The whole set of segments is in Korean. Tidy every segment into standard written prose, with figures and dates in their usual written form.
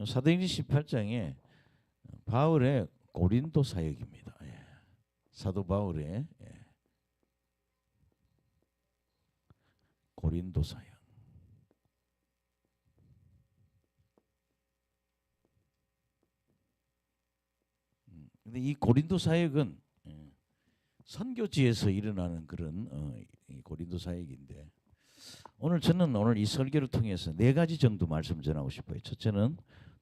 사도행전 18장에 바울의 고린도 사역입니다. 예. 사도 바울의 고린도 사역. 근데 이 고린도 사역은 선교지에서 일어나는 그런 이 고린도 사역인데 저는 이 설교를 통해서 네 가지 정도 말씀 전하고 싶어요. 첫째는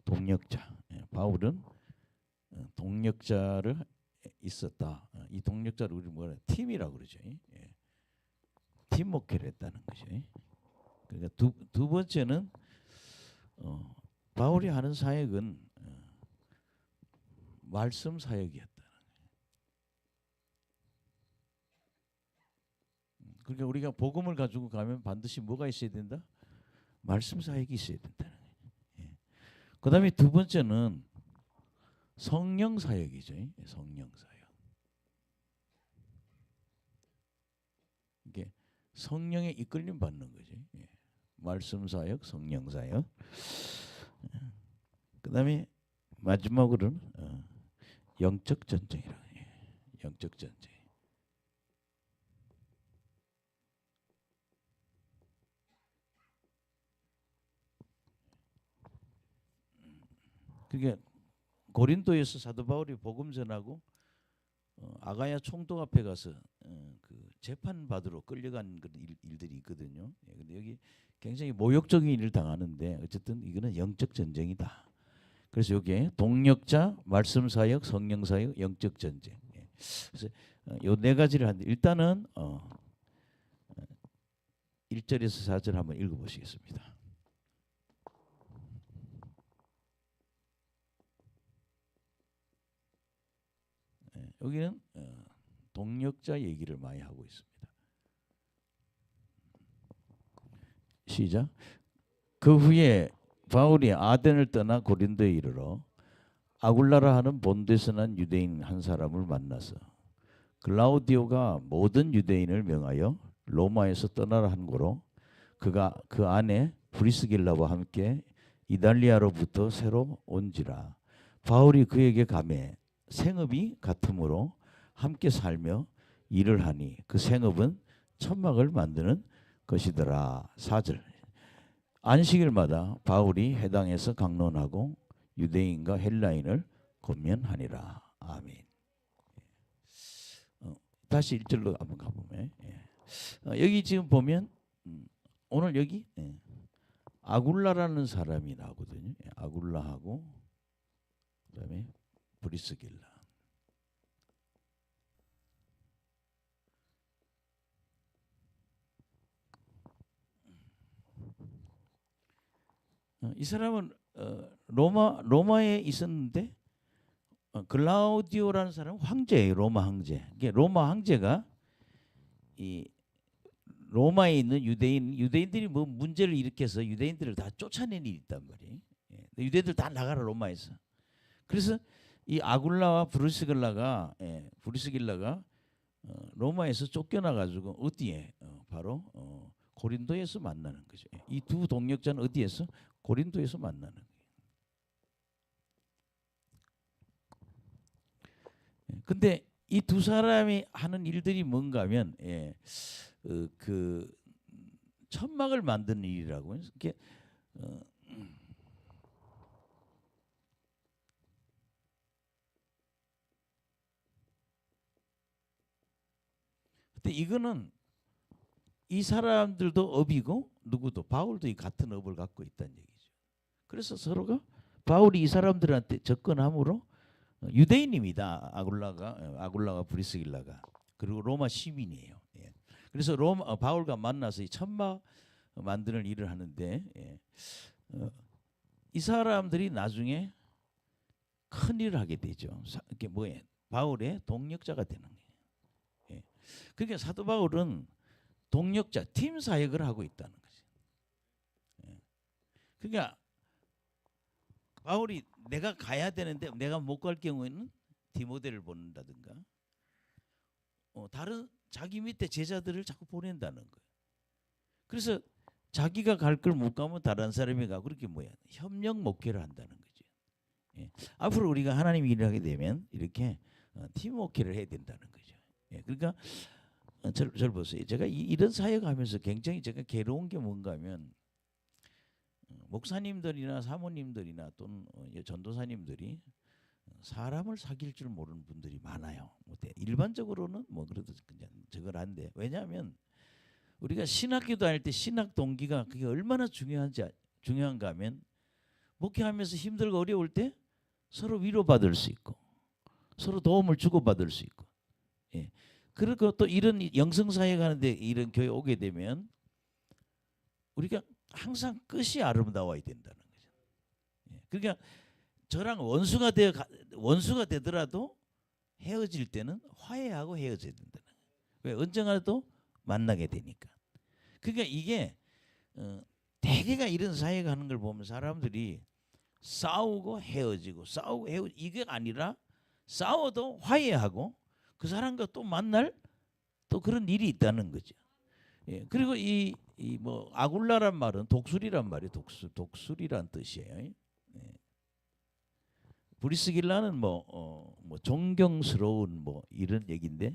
동력자. 바울은 동력자를 있었다. 이 동력자를 우리 뭐라 팀이라고 그러죠. 팀 목회를 했다는 거죠. 그러니까 두 번째는 바울이 하는 사역은 말씀 사역이었다. 그러니까 우리가 복음을 가지고 가면 반드시 뭐가 있어야 된다? 말씀 사역이 있어야 된다는 거예요. 그다음에 두 번째는 성령 사역이죠. 성령 사역. 이게 성령의 이끌림 받는 거죠. 말씀 사역, 성령 사역. 그다음에 마지막으로는 영적 전쟁이라고 해요. 영적 전쟁. 그게 고린도에서 사도 바울이 복음 전하고 아가야 총독 앞에 가서 그 재판 받으러 끌려간 그런 일들이 있거든요. 근데 여기 굉장히 모욕적인 일을 당하는데 어쨌든 이거는 영적 전쟁이다. 그래서 여기에 동력자, 말씀 사역, 성령 사역, 영적 전쟁. 그래서 요 네 가지를 하는데 일단은 1절에서 4절 한번 읽어보시겠습니다. 여기는 동력자 얘기를 많이 하고 있습니다. 시작. 그 후에 바울이 아덴을 떠나 고린도에 이르러 아굴라라 하는 본데서 난 유대인 한 사람을 만나서 글라우디오가 모든 유대인을 명하여 로마에서 떠나라 한 고로 그가 그 안에 브리스길라와 함께 이달리아로부터 새로 온지라. 바울이 그에게 가매 생업이 같으므로 함께 살며 일을 하니 그 생업은 천막을 만드는 것이더라. 4절. 안식일마다 바울이 회당에서 강론하고 유대인과 헬라인을 권면하니라. 아멘. 다시 1절로 한번 가보면 여기 지금 보면 오늘 여기 아굴라라는 사람이 나오거든요. 아굴라하고 그다음에 브리스길라. 이 사람은 로마에 있었는데 글라우디오라는 사람은 황제예요. 로마 황제. 이게 로마 황제가 이 로마에 있는 유대인들이 뭐 문제를 일으켜서 유대인들을 다 쫓아낸 일이 있단 말이에요. 유대인들 다 나가라 로마에서. 그래서 이 아굴라와 브리스길라가 로마에서 쫓겨나 가지고 어디에 바로 고린도에서 만나는 거죠. 이 두 동력자는 어디에서? 고린도에서 만나는 거예요. 근데 이 두 사람이 하는 일들이 뭔가 하면 그 천막을 만드는 일이라고. 이렇게 근데 이거는 이 사람들도 업이고 누구도 바울도 이 같은 업을 갖고 있다는 얘기죠. 그래서 서로가 바울이 이 사람들한테 접근함으로 유대인입니다. 아굴라가 브리스길라가 그리고 로마 시민이에요. 그래서 바울과 만나서 이 천막 만드는 일을 하는데 이 사람들이 나중에 큰 일을 하게 되죠. 이게 뭐예요? 바울의 동력자가 되는 거예요. 그러니까 사도 바울은 동력자, 팀 사역을 하고 있다는 거죠. 그러니까 바울이 내가 가야 되는데 내가 못 갈 경우에는 디모데를 보낸다든가 다른 자기 밑에 제자들을 자꾸 보낸다는 거예요. 그래서 자기가 갈 걸 못 가면 다른 사람이 가고 그렇게 협력 목회를 한다는 거죠. 예. 앞으로 우리가 하나님 일을 하게 되면 이렇게 팀워크를 해야 된다는 거죠. 예. 그러니까 저를 보세요. 제가 이런 사역하면서 굉장히 제가 괴로운 게 뭔가 하면 목사님들이나 사모님들이나 또는 전도사님들이 사람을 사귈 줄 모르는 분들이 많아요. 일반적으로는 뭐 그래도 그냥 저걸 한데, 왜냐하면 우리가 신학기도 할 때 신학 동기가 그게 얼마나 중요한가 하면, 목회하면서 힘들고 어려울 때 서로 위로받을 수 있고 서로 도움을 주고받을 수 있고, 예. 그리고 또 이런 영성사역 하는데 이런 교회 오게 되면 우리가 항상 끝이 아름다워야 된다는 거죠. 예. 그러니까 저랑 원수가 되더라도 헤어질 때는 화해하고 헤어져야 된다는 거예요. 왜? 언젠가도 만나게 되니까. 그러니까 이게 대개가 이런 사역하는 걸 보면 사람들이 싸우고 헤어지고 싸우고 헤어지고, 이게 아니라 싸워도 화해하고 그 사람과 또 만날 또 그런 일이 있다는 거죠. 예. 그리고 이 뭐 아굴라란 말은 독수리란 말이에요. 독수리란 뜻이에요. 예. 브리스길라는 뭐 존경스러운 뭐 이런 얘기인데,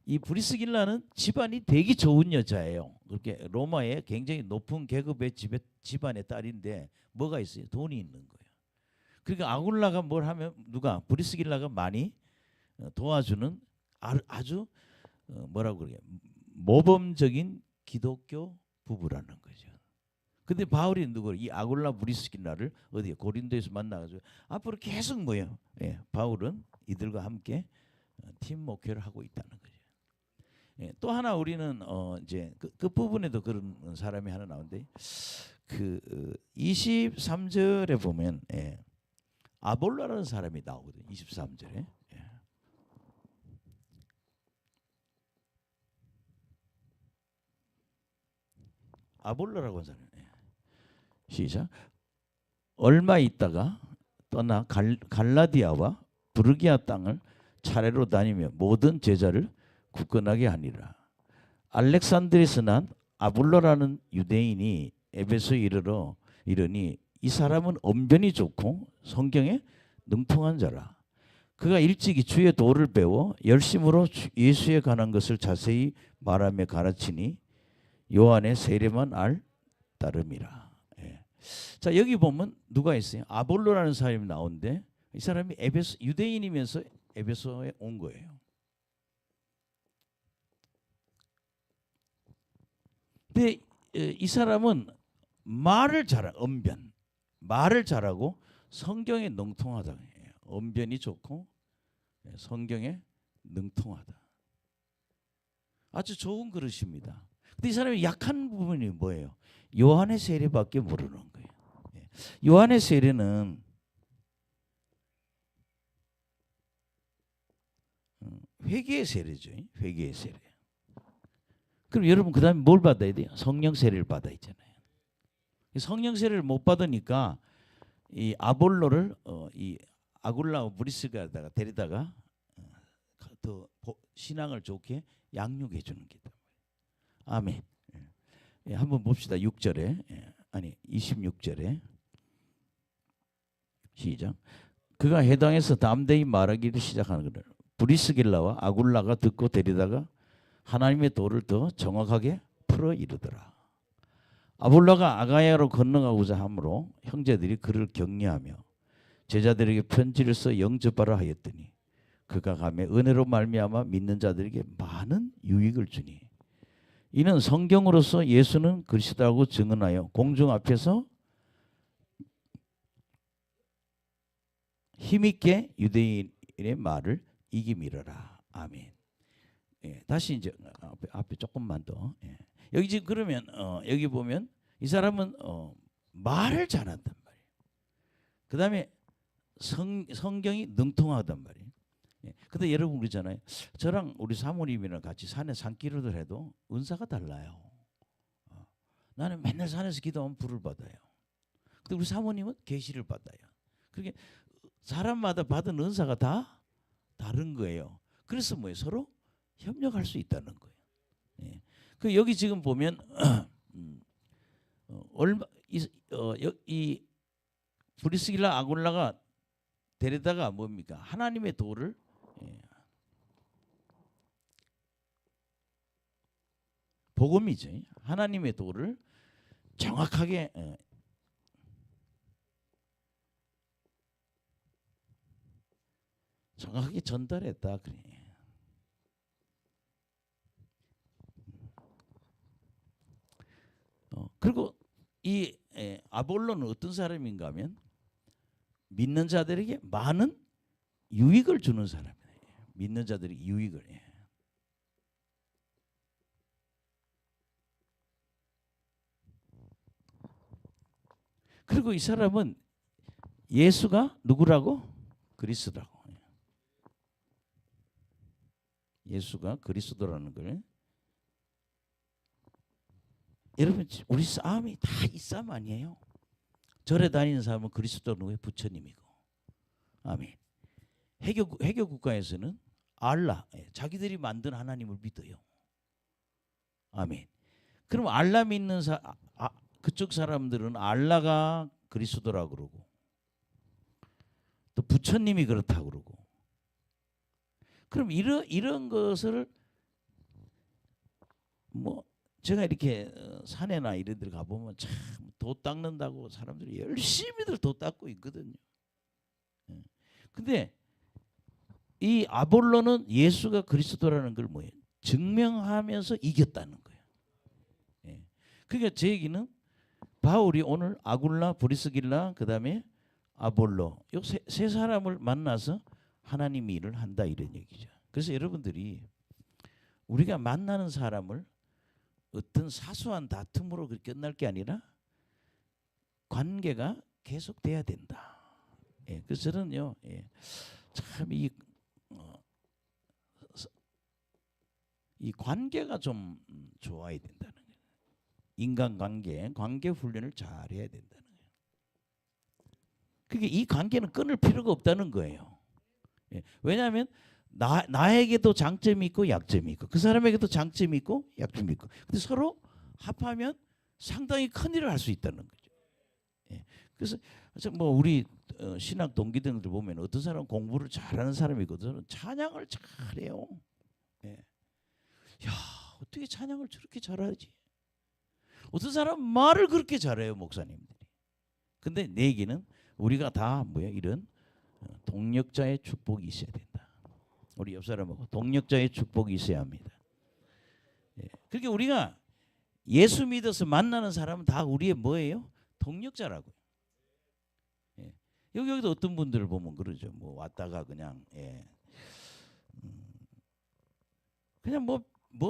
이 브리스길라는 집안이 되게 좋은 여자예요. 그렇게 로마의 굉장히 높은 계급의 집안의 딸인데 뭐가 있어요? 돈이 있는 거예요. 그러니까 아굴라가 뭘 하면 브리스길라가 많이 도와주는 아주 뭐라고 그래요? 모범적인 기독교 부부라는 거죠. 근데 바울이 이 아굴라 브리스길라를 어디에 고린도에서 만나가지고 앞으로 계속 뭐예요? 예, 바울은 이들과 함께 팀 목회를 하고 있다는 거죠. 예, 또 하나 우리는 이제 그 부분에도 그런 사람이 하나 나오는데, 그 23절에 보면 아볼라라는 사람이 나오거든요. 23절에. 아볼라라고 하는 사람. 시작. 얼마 있다가 떠나 갈라디아와 부르기아 땅을 차례로 다니며 모든 제자를 굳건하게 하니라. 알렉산드리에서 난 아볼로라는 유대인이 에베소에 이르니 이 사람은 언변이 좋고 성경에 능통한 자라. 그가 일찍이 주의 도를 배워 열심으로 예수에 관한 것을 자세히 말하며 가르치니 요한의 세례만 알 따름이라. 예. 자, 여기 보면 누가 있어요? 아볼로라는 사람이 나오는데, 이 사람이 유대인이면서 에베소에 온 거예요. 근데 이 사람은 말을 잘하고 성경에 능통하다. 언변이 좋고 성경에 능통하다. 아주 좋은 그릇입니다. 근데 이 사람이 약한 부분이 뭐예요? 요한의 세례밖에 모르는 거예요. 요한의 세례는 회개의 세례죠. 회개의 세례. 그럼 여러분 그다음에 뭘 받아야 돼요? 성령 세례를 받아야 있잖아요. 성령 세례를 못 받으니까 이 아볼로를 이 아굴라 브리스가다가 데리다가 더 신앙을 좋게 양육해 주는 게 있다. 아멘. 예, 한번 봅시다. 6절에 아니 26절에 시작. 그가 해당해서 담대히 말하기를 시작하는 것을 브리스길라와 아굴라가 듣고 데리다가 하나님의 도를 더 정확하게 풀어 이르더라. 아볼라가 아가야로 건너가고자 하므로 형제들이 그를 격려하며 제자들에게 편지를 써 영접하라 하였더니 그가 가매 은혜로 말미암아 믿는 자들에게 많은 유익을 주니 이는 성경으로서 예수는 그리스도라고 증언하여 공중 앞에서 힘있게 유대인의 말을 이기미르라. 아멘. 예, 다시 이제 앞에 조금만 더. 예. 여기 지금 그러면 여기 보면 이 사람은 말을 잘한단 말이에요. 그 다음에 성경이 능통하단 말이에요. 예. 근데 여러분 그러잖아요. 저랑 우리 사모님이랑 같이 산에 산기도를 해도 은사가 달라요. 나는 맨날 산에서 기도하면 불을 받아요. 근데 우리 사모님은 계시를 받아요. 그게 사람마다 받은 은사가 다 다른 거예요. 그래서 뭐예요? 서로 협력할 수 있다는 거예요. 예. 그 여기 지금 보면 이 브리스길라 아굴라가 데려다가 뭡니까? 하나님의 도를 예, 복음이죠. 하나님의 도를 정확하게 정확하게 전달했다 그래. 그리고 이 아볼로는 어떤 사람인가 하면 믿는 자들에게 많은 유익을 주는 사람이에요. 믿는 자들에게 유익을. 그리고 이 사람은 예수가 누구라고? 그리스도라고. 예수가 그리스도라는 걸. 여러분 우리 싸움이 다 이 싸움 아니에요? 절에 다니는 사람은 그리스도는 왜 부처님이고. 아멘. 해교 국가에서는 알라 자기들이 만든 하나님을 믿어요. 아멘. 그럼 알라 믿는 그쪽 사람들은 알라가 그리스도라고 그러고 또 부처님이 그렇다고 그러고. 그럼 이런 것을 뭐 제가 이렇게 산에나 이런 데 가보면 참 도 닦는다고 사람들이 열심히들 도 닦고 있거든요. 근데 이 아볼로는 예수가 그리스도라는 걸 뭐예요? 증명하면서 이겼다는 거예요. 그러니까 제 얘기는 바울이 오늘 아굴라, 브리스길라, 그 다음에 아볼로 이 세 사람을 만나서 하나님의 일을 한다 이런 얘기죠. 그래서 여러분들이 우리가 만나는 사람을 어떤 사소한 다툼으로 끝날 게 아니라 관계가 계속돼야 된다. 그래서 저는요, 참 이 관계가 좀 좋아야 된다는 거예요. 인간관계, 관계 훈련을 잘해야 된다는 거예요. 그게 이 관계는 끊을 필요가 없다는 거예요. 왜냐하면 나에게도 장점이 있고 약점이 있고 그 사람에게도 장점이 있고 약점이 있고 근데 서로 합하면 상당히 큰 일을 할 수 있다는 거죠. 그래서 뭐 우리 신학 동기들을 보면 어떤 사람은 공부를 잘하는 사람이거든. 찬양을 잘해요. 야 어떻게 찬양을 저렇게 잘하지? 어떤 사람은 말을 그렇게 잘해요 목사님들이. 근데 내 얘기는 우리가 다 뭐야 이런 동력자의 축복이 있어야 된다. 우리 옆 사람하고 동력자의 축복이 있어야 합니다. 그러니까 우리가 예수 믿어서 만나는 사람은 다 우리의 뭐예요? 동력자라고요. 여기도 어떤 분들을 보면 그러죠. 뭐 왔다가 그냥 그냥 뭐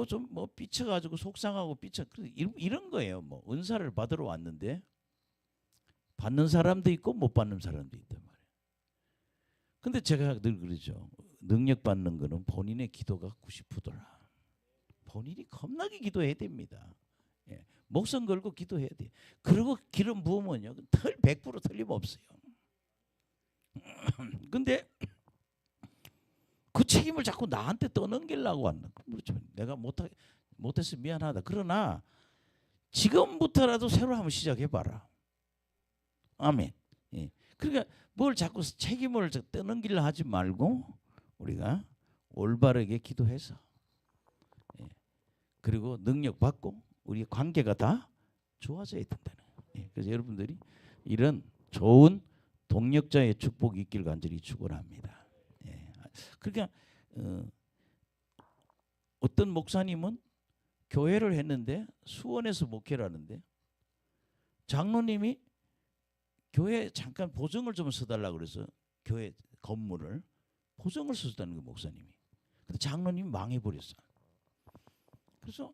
좀 뭐 삐쳐가지고 속상하고 삐쳐 이런 거예요. 뭐 은사를 받으러 왔는데 받는 사람도 있고 못 받는 사람도 있단 말이에요. 근데 제가 늘 그러죠. 능력 받는 거는 본인의 기도가 90%라. 본인이 겁나게 기도해야 됩니다. 목숨 걸고 기도해야 돼. 그리고 기름 부으면요 100% 틀림없어요. 근데 그 책임을 자꾸 나한테 떠넘기려고 하는 거. 그렇죠. 내가 못해서 미안하다. 그러나 지금부터라도 새로 한번 시작해봐라. 아멘. 그러니까 뭘 자꾸 책임을 떠넘기려 하지 말고 우리가 올바르게 기도해서 그리고 능력 받고 우리 관계가 다 좋아져야 된다는 거예요. 그래서 여러분들이 이런 좋은 동력자의 축복이 있길 간절히 축원합니다. 그러니까 어떤 목사님은 교회를 했는데 수원에서 목회를 하는데 장로님이 교회 잠깐 보증을 좀 써달라고 그래서 교회 건물을 보증을 써줬다는 거 목사님이. 근데 장로님이 망해버렸어. 그래서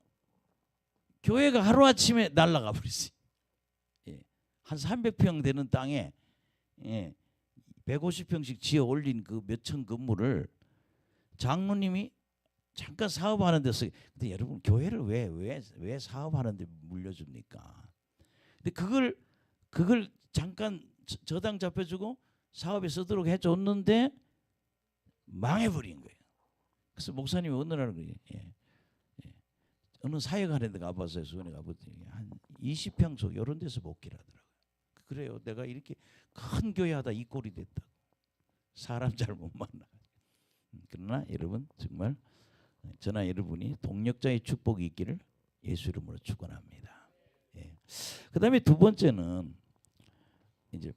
교회가 하루아침에 날아가 버렸어요. 한 300평 되는 땅에 150평씩 지어 올린 그 몇천 건물을 장로님이 잠깐 사업하는 데서. 근데 여러분 교회를 왜 사업하는 데 물려줍니까? 근데 그걸 잠깐 저당 잡혀주고 사업에 쓰도록 해줬는데 망해버린 거예요. 그래서 목사님이 어느 날 어느 사역하는 데 가봤어요. 수원에 가봤더니 한 20평소 이런 데서 목회를 하더라고요. 그래요. 내가 이렇게 큰 교회 하다 이 꼴이 됐다. 사람 잘 못 만나. 그러나 여러분 정말 저나 여러분이 동력자의 축복이 있기를 예수 이름으로 축원합니다. 예. 그다음에 두 번째는 이제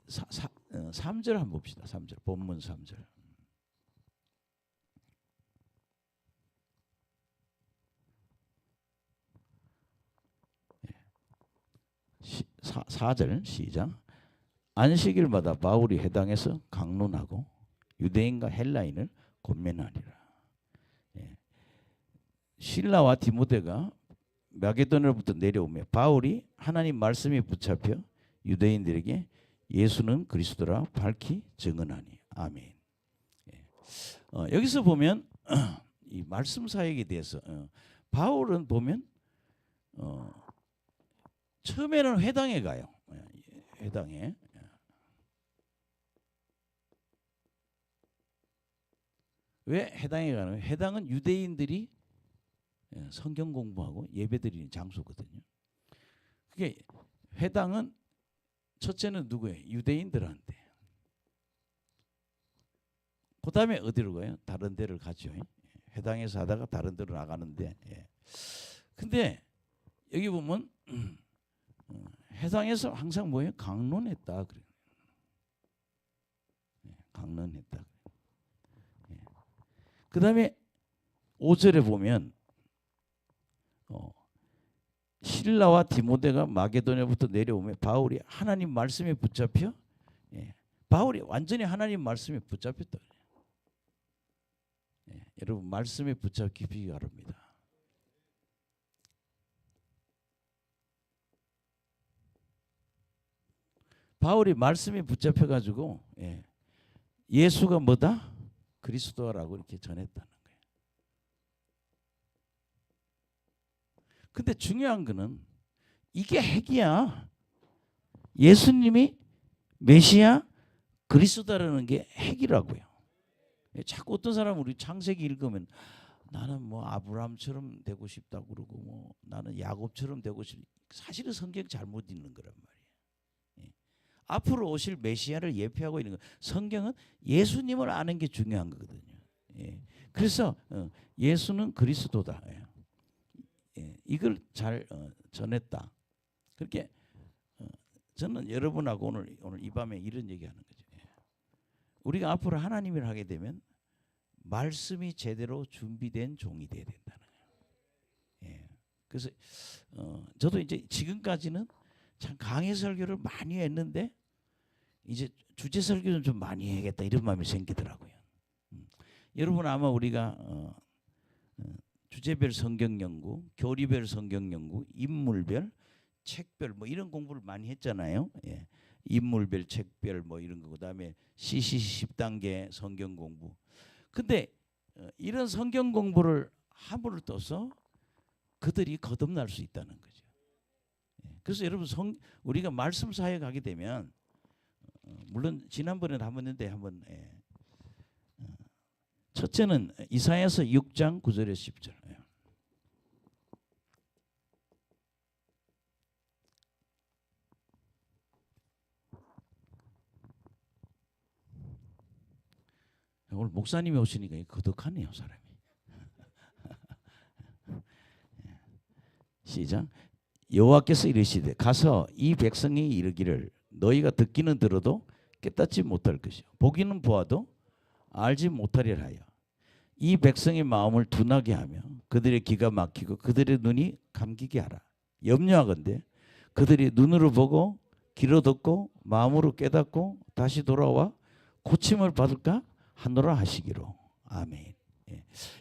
3절 한번 봅시다. 3절 본문 3절. 예. 4절 시작. 안식일마다 바울이 회당에서 강론하고 유대인과 헬라인을 권면하리라. 예. 실라와 디모데가 마게도냐로부터 내려오며 바울이 하나님 말씀에 붙잡혀 유대인들에게 예수는 그리스도라 밝히 증언하니. 아멘. 예. 여기서 보면 이 말씀 사역에 대해서 바울은 보면 처음에는 회당에 가요. 회당에. 왜 회당에 가는? 회당은 유대인들이 성경 공부하고 예배드리는 장소거든요. 그게 회당은 첫째는 누구예요? 유대인들한테. 그 다음에 어디로 가요? 다른 데를 가죠. 회당에서 하다가 다른 데로 나가는데. 근데 여기 보면 회당에서 항상 뭐예요? 강론했다. 그래요. 강론했다. 그 다음에 5절에 보면 실라와 디모데가 마게도냐부터 내려오며 바울이 하나님 말씀에 붙잡혀. 바울이 완전히 하나님 말씀에 붙잡혔다. 여러분 말씀에 붙잡히기 바랍니다. 바울이 말씀에 붙잡혀가지고 예수가 뭐다? 그리스도라고 이렇게 전했다는 거예요. 근데 중요한 거는 이게 핵이야. 예수님이 메시아 그리스도라는 게 핵이라고요. 자꾸 어떤 사람은 우리 창세기 읽으면 나는 뭐 아브라함처럼 되고 싶다고 그러고 뭐 나는 야곱처럼 되고 싶. 사실은 성경 잘못 읽는 거란 말이에요. 앞으로 오실 메시아를 예표하고 있는 거. 성경은 예수님을 아는 게 중요한 거거든요. 그래서 예수는 그리스도다. 이걸 잘 전했다. 그렇게 저는 여러분하고 오늘 이 밤에 이런 얘기하는 거죠. 우리가 앞으로 하나님을 하게 되면 말씀이 제대로 준비된 종이 돼야 된다는 거예요. 그래서 저도 이제 지금까지는 참 강해 설교를 많이 했는데 이제 주제 설교는 좀 많이 해야겠다 이런 마음이 생기더라고요. 여러분 아마 우리가 주제별 성경 연구, 교리별 성경 연구, 인물별, 책별 뭐 이런 공부를 많이 했잖아요. 인물별, 책별 뭐 이런 거 그다음에 CCC 10단계 성경 공부. 근데 이런 성경 공부를 함부로 떠서 그들이 거듭날 수 있다는 거죠. 그래서 여러분 우리가 말씀 사역에 가게 되면 물론 지난번에 한번 했는데 한번 첫째는 이사야서 6장 9절에서 10절. 오늘 목사님이 오시니까 거덕하네요 사람이. 시작. 여호와께서 이르시되 가서 이 백성이 이르기를 너희가 듣기는 들어도 깨닫지 못할 것이요 보기는 보아도 알지 못하리라 하여 이 백성의 마음을 둔하게 하며 그들의 귀가 막히고 그들의 눈이 감기게 하라. 염려하건대 그들이 눈으로 보고 귀로 듣고 마음으로 깨닫고 다시 돌아와 고침을 받을까 하노라 하시기로. 아멘.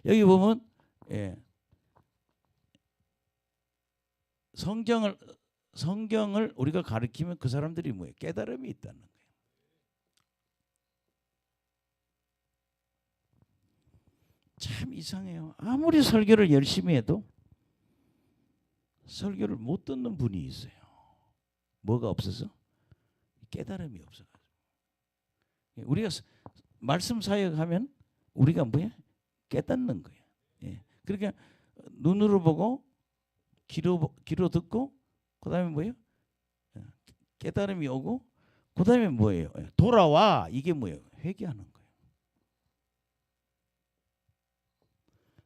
여기 보면 성경을 우리가 가르치면 그 사람들이 뭐예요? 깨달음이 있다는 거예요. 참 이상해요. 아무리 설교를 열심히 해도 설교를 못 듣는 분이 있어요. 뭐가 없어서? 깨달음이 없어가지고. 우리가 말씀 사역하면 우리가 뭐야? 깨닫는 거예요. 그러니까 눈으로 보고 귀로 듣고 그다음에 뭐예요? 깨달음이 오고 그다음에 뭐예요? 돌아와. 이게 뭐예요? 회개하는 거예요.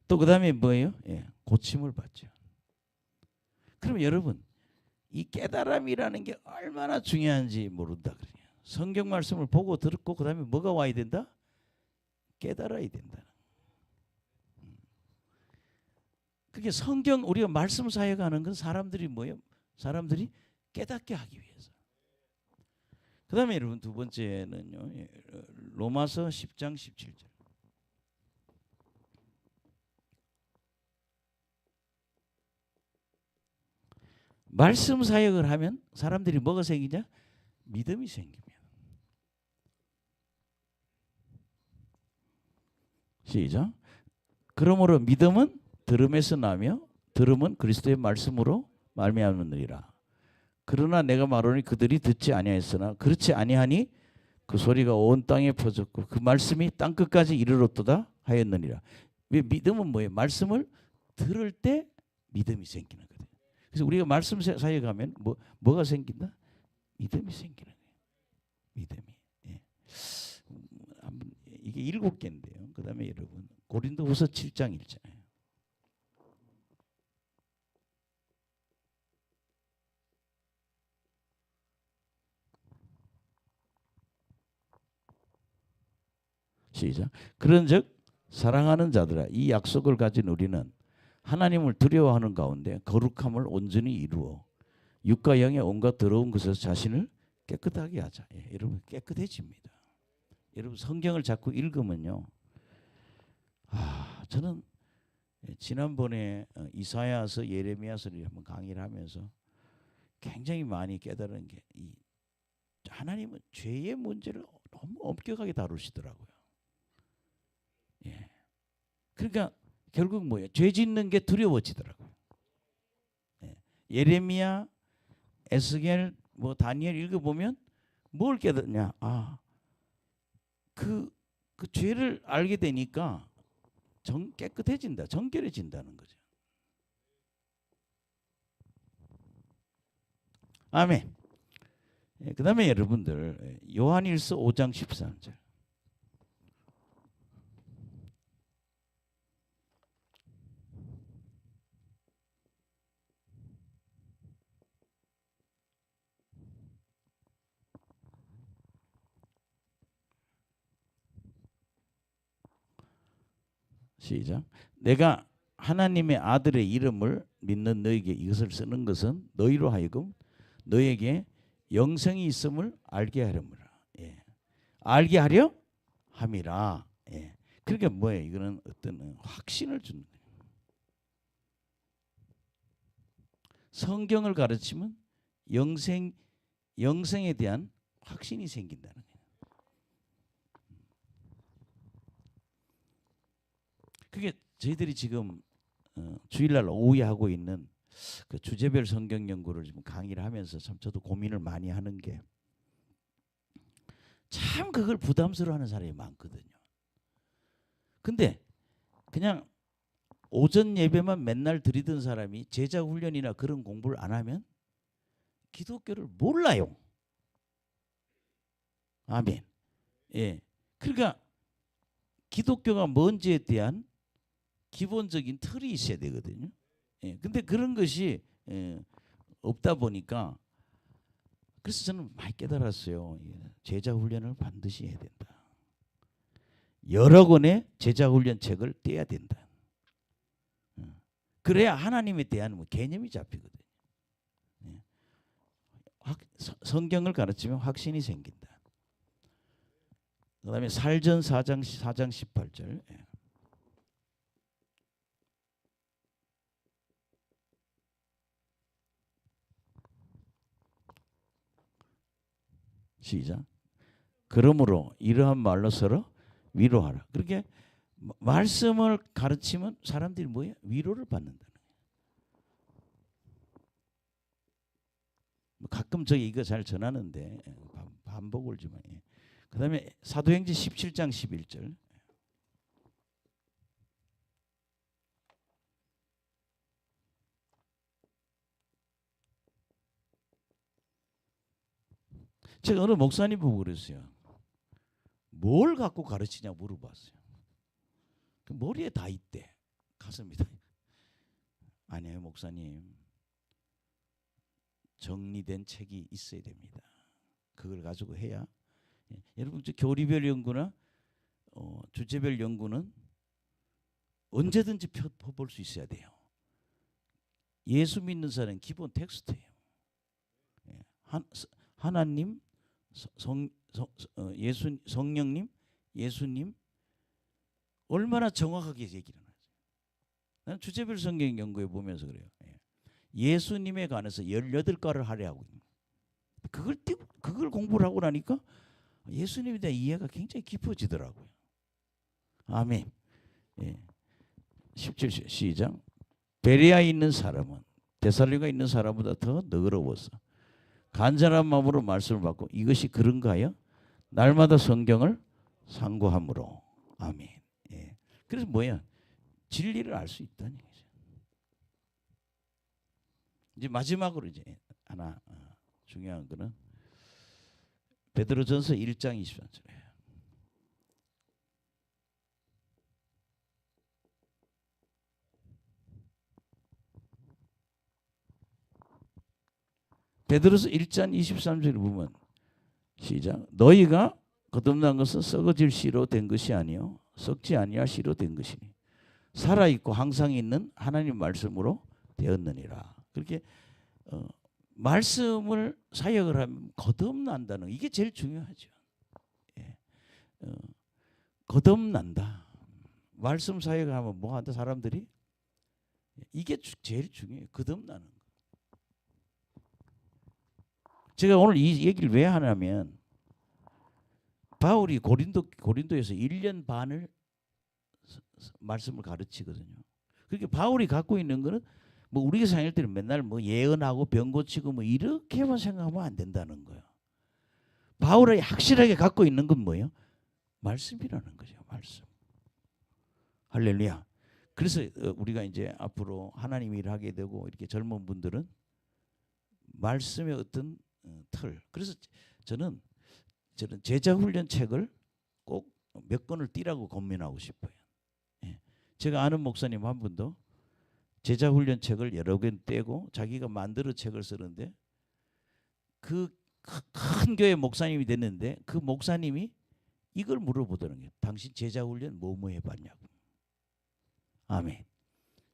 또 그다음에 뭐예요? 예, 고침을 받죠. 그럼 여러분 이 깨달음이라는 게 얼마나 중요한지 모른다 그래요. 성경 말씀을 보고 듣고 그다음에 뭐가 와야 된다? 깨달아야 된다. 그게 성경 우리가 말씀 사역하는 건 사람들이 뭐예요? 사람들이 깨닫게 하기 위해서. 그다음에 여러분 두 번째는요. 로마서 10장 17절. 말씀 사역을 하면 사람들이 뭐가 생기냐? 믿음이 생깁니다. 시작. 그러므로 믿음은 들음에서 나며 들음은 그리스도의 말씀으로 말미암느니라. 그러나 내가 말하노니 그들이 듣지 아니하였으나 그렇지 아니하니 그 소리가 온 땅에 퍼졌고 그 말씀이 땅 끝까지 이르렀도다 하였느니라. 왜 믿음은 뭐예요? 말씀을 들을 때 믿음이 생기는 거예요. 그래서 우리가 말씀 사이에 가면 뭐가 생긴다? 믿음이 생기는 거예요. 믿음이. 예. 이게 7개인데요. 그다음에 여러분 고린도후서 7장 1절. 시작. 그런즉 사랑하는 자들아 이 약속을 가진 우리는 하나님을 두려워하는 가운데 거룩함을 온전히 이루어 육과 영의 온갖 더러운 것에서 자신을 깨끗하게 하자. 예, 여러분 깨끗해집니다. 여러분 성경을 자꾸 읽으면요. 저는 지난번에 이사야서 예레미야서를 한번 강의를 하면서 굉장히 많이 깨달은 게 이 하나님은 죄의 문제를 너무 엄격하게 다루시더라고요. 예. 그러니까 결국 뭐예요? 죄 짓는 게 두려워지더라고요. 예. 예레미야, 에스겔, 다니엘 읽어보면 뭘 깨닫냐? 그 죄를 알게 되니까 깨끗해진다, 정결해진다는 거죠. 아멘. 예, 그 다음에 여러분들 요한일서 5장 13절. 시작. 내가 하나님의 아들의 이름을 믿는 너에게 이것을 쓰는 것은 너희로 하여금 너에게 영생이 있음을 알게 하려니라. 예. 알게 하려 함이라. 예. 그러니까 뭐예요? 이거는 어떤 확신을 주는 거예요. 성경을 가르치면 영생에 대한 확신이 생긴다는 거예요. 그게 저희들이 지금 주일날 오후에 하고 있는 그 주제별 성경 연구를 지금 강의를 하면서 참 저도 고민을 많이 하는 게 참 그걸 부담스러워하는 사람이 많거든요. 근데 그냥 오전 예배만 맨날 드리던 사람이 제자 훈련이나 그런 공부를 안 하면 기독교를 몰라요. 아멘. 예. 그러니까 기독교가 뭔지에 대한 기본적인 틀이 있어야 되거든요. 예. 근데 그런 것이 없다 보니까 그래서 저는 많이 깨달았어요. 제자 훈련을 반드시 해야 된다. 여러 권의 제자 훈련 책을 떼야 된다. 그래야 하나님에 대한 개념이 잡히거든요. 예. 성경을 가르치면 확신이 생긴다. 그다음에 살전 4장 18절. 예. 시작. 그러므로 이러한 말로 서로 위로하라. 그렇게 말씀을 가르치면 사람들이 뭐예요? 위로를 받는다는 거예요. 가끔 저희 이거 잘 전하는데 반복을 좀 해요. 그다음에 사도행전 17장 11절. 제가 어느 목사님 보고 그랬어요. 뭘 갖고 가르치냐 물어봤어요. 그 머리에 다 있대. 가슴이다. 아니에요 목사님. 정리된 책이 있어야 됩니다. 그걸 가지고 해야. 여러분 저 교리별 연구나 주제별 연구는 언제든지 펴볼 수 있어야 돼요. 예수 믿는 사람은 기본 텍스트예요. 하나님, 성령님, 예수님 얼마나 정확하게 얘기를 하죠. 나는 주제별 성경 연구에 보면서 그래요. 예수님에 관해서 18과를 하려고 그걸 공부를 하고 나니까 예수님에 대한 이해가 굉장히 깊어지더라고요. 아멘. 17절 시작. 베레아에 있는 사람은 데살로니가에 있는 사람보다 더 너그러워서 간절한 마음으로 말씀을 받고 이것이 그런가요? 날마다 성경을 상고함으로. 아멘. 그래서 뭐야? 진리를 알 수 있다는 얘기죠. 이제 마지막으로 이제 하나 중요한 거는 베드로전서 1장 23절에 베드로서 1장 23절을 보면 시작. 너희가 거듭난 것은 썩어질 씨로 된 것이 아니요 썩지 아니할 씨로 된 것이니 살아있고 항상 있는 하나님 말씀으로 되었느니라. 그렇게 말씀을 사역을 하면 거듭난다는 이게 제일 중요하죠. 거듭난다. 말씀 사역을 하면 뭐 한다 사람들이 이게 제일 중요해요. 거듭나는 거. 제가 오늘 이 얘기를 왜 하냐면 바울이 고린도에서 1년 반을 말씀을 가르치거든요. 그렇게 바울이 갖고 있는 거는 뭐 우리가 생각할 때는 맨날 뭐 예언하고 병 고치고 뭐 이렇게만 생각하면 안 된다는 거예요. 바울이 확실하게 갖고 있는 건 뭐예요? 말씀이라는 거죠. 말씀. 할렐루야. 그래서 우리가 이제 앞으로 하나님 일을 하게 되고 이렇게 젊은 분들은 말씀의 어떤 틀. 그래서 저는 제자 훈련 책을 꼭 몇 권을 띄라고 권면하고 싶어요. 제가 아는 목사님 한 분도 제자 훈련 책을 여러 권 떼고 자기가 만들어 책을 쓰는데 그 큰 교회 목사님이 됐는데 그 목사님이 이걸 물어보더라는 거예요. 당신 제자 훈련 뭐 해봤냐고. 아멘.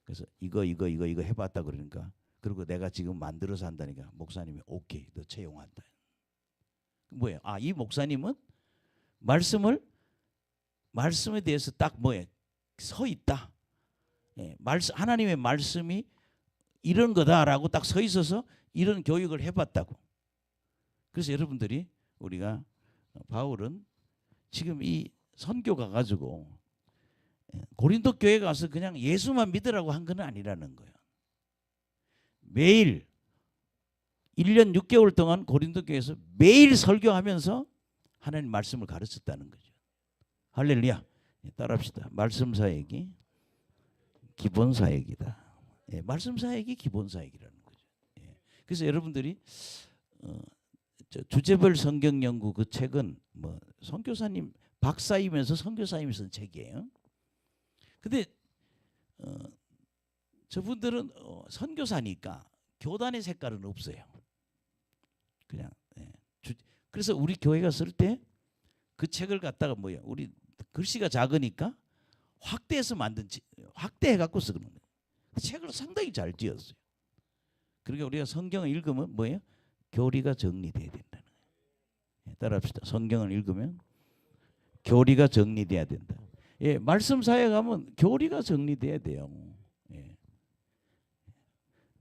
그래서 이거 해봤다 그러니까 그리고 내가 지금 만들어서 한다니까 목사님이 오케이 너 채용한다. 뭐예요? 이 목사님은 말씀에 대해서 딱 서 있다. 하나님의 말씀이 이런 거다라고 딱 서 있어서 이런 교육을 해봤다고. 그래서 여러분들이 우리가 바울은 지금 이 선교 가가지고 고린도 교회 가서 그냥 예수만 믿으라고 한 건 아니라는 거예요. 매일 1년 6개월 동안 고린도 교회에서 매일 설교하면서 하나님 말씀을 가르쳤다는 거죠. 할렐루야. 따라합시다. 말씀 사역이 기본 사역이다. 말씀 사역이 기본 사역이라는 거죠. 그래서 여러분들이 주제별 성경 연구 그 책은 뭐 선교사님 박사이면서 선교사님이 쓴 책이에요. 근데 저분들은 선교사니까 교단의 색깔은 없어요. 그냥 그래서 우리 교회가 쓸 때 그 책을 갖다가 우리 글씨가 작으니까 확대해 갖고 쓰는 거예요. 책을 상당히 잘 지었어요. 그러니까 우리가 성경을 읽으면 뭐예요? 교리가 정리돼야 된다는 거예요. 따라합시다. 성경을 읽으면 교리가 정리돼야 된다. 말씀 사역하면 교리가 정리돼야 돼요.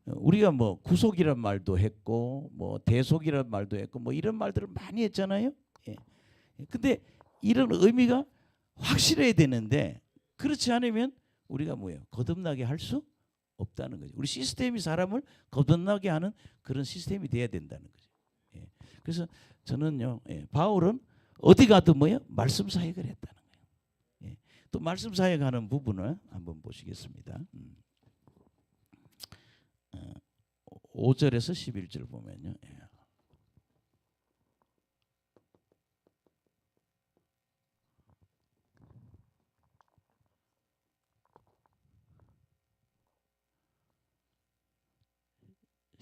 우리가 뭐 구속이란 말도 했고 뭐 대속이란 말도 했고 뭐 이런 말들을 많이 했잖아요. 근데 이런 의미가 확실해야 되는데 그렇지 않으면 우리가 거듭나게 할 수 없다는 거죠. 우리 시스템이 사람을 거듭나게 하는 그런 시스템이 돼야 된다는 거죠. 그래서 저는요, 바울은 어디 가도 말씀 사역을 했다는 거예요. 또 말씀 사역하는 부분을 한번 보시겠습니다. 5절에서 11절 보면요.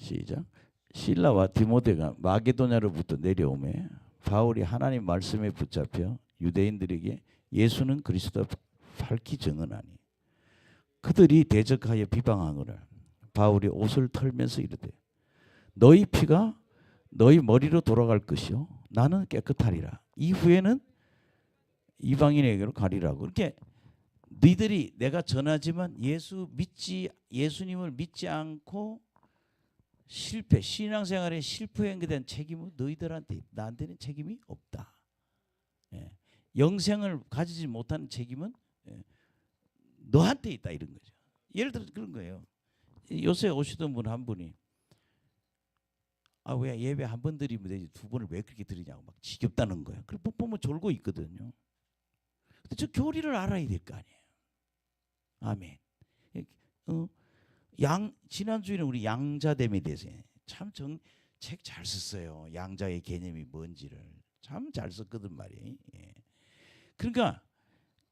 시작. 실라와 디모데가 마게도냐로부터 내려오매 바울이 하나님 말씀에 붙잡혀 유대인들에게 예수는 그리스도 밝히 증언하니 그들이 대적하여 비방하거늘 바울이 옷을 털면서 이르되 너희 피가 너희 머리로 돌아갈 것이요 나는 깨끗하리라. 이후에는 이방인에게로 가리라고. 그렇게 너희들이 내가 전하지만 예수님을 믿지 않고 신앙생활에 실패한 것에 대한 책임은 너희들한테 나한테는 책임이 없다. 예. 영생을 가지지 못하는 책임은 너한테 있다 이런 거죠. 예를 들어 그런 거예요. 요새 오시던 분 한 분이 왜 예배 한 번 드리면 되지 두 번을 왜 그렇게 드리냐고 막 지겹다는 거예요. 그리고 보면 졸고 있거든요. 근데 저 교리를 알아야 될 거 아니에요. 아멘. 지난주에는 우리 양자됨에 대해서 참 책 잘 썼어요. 양자의 개념이 뭔지를 참 잘 썼거든 말이에요. 예. 그러니까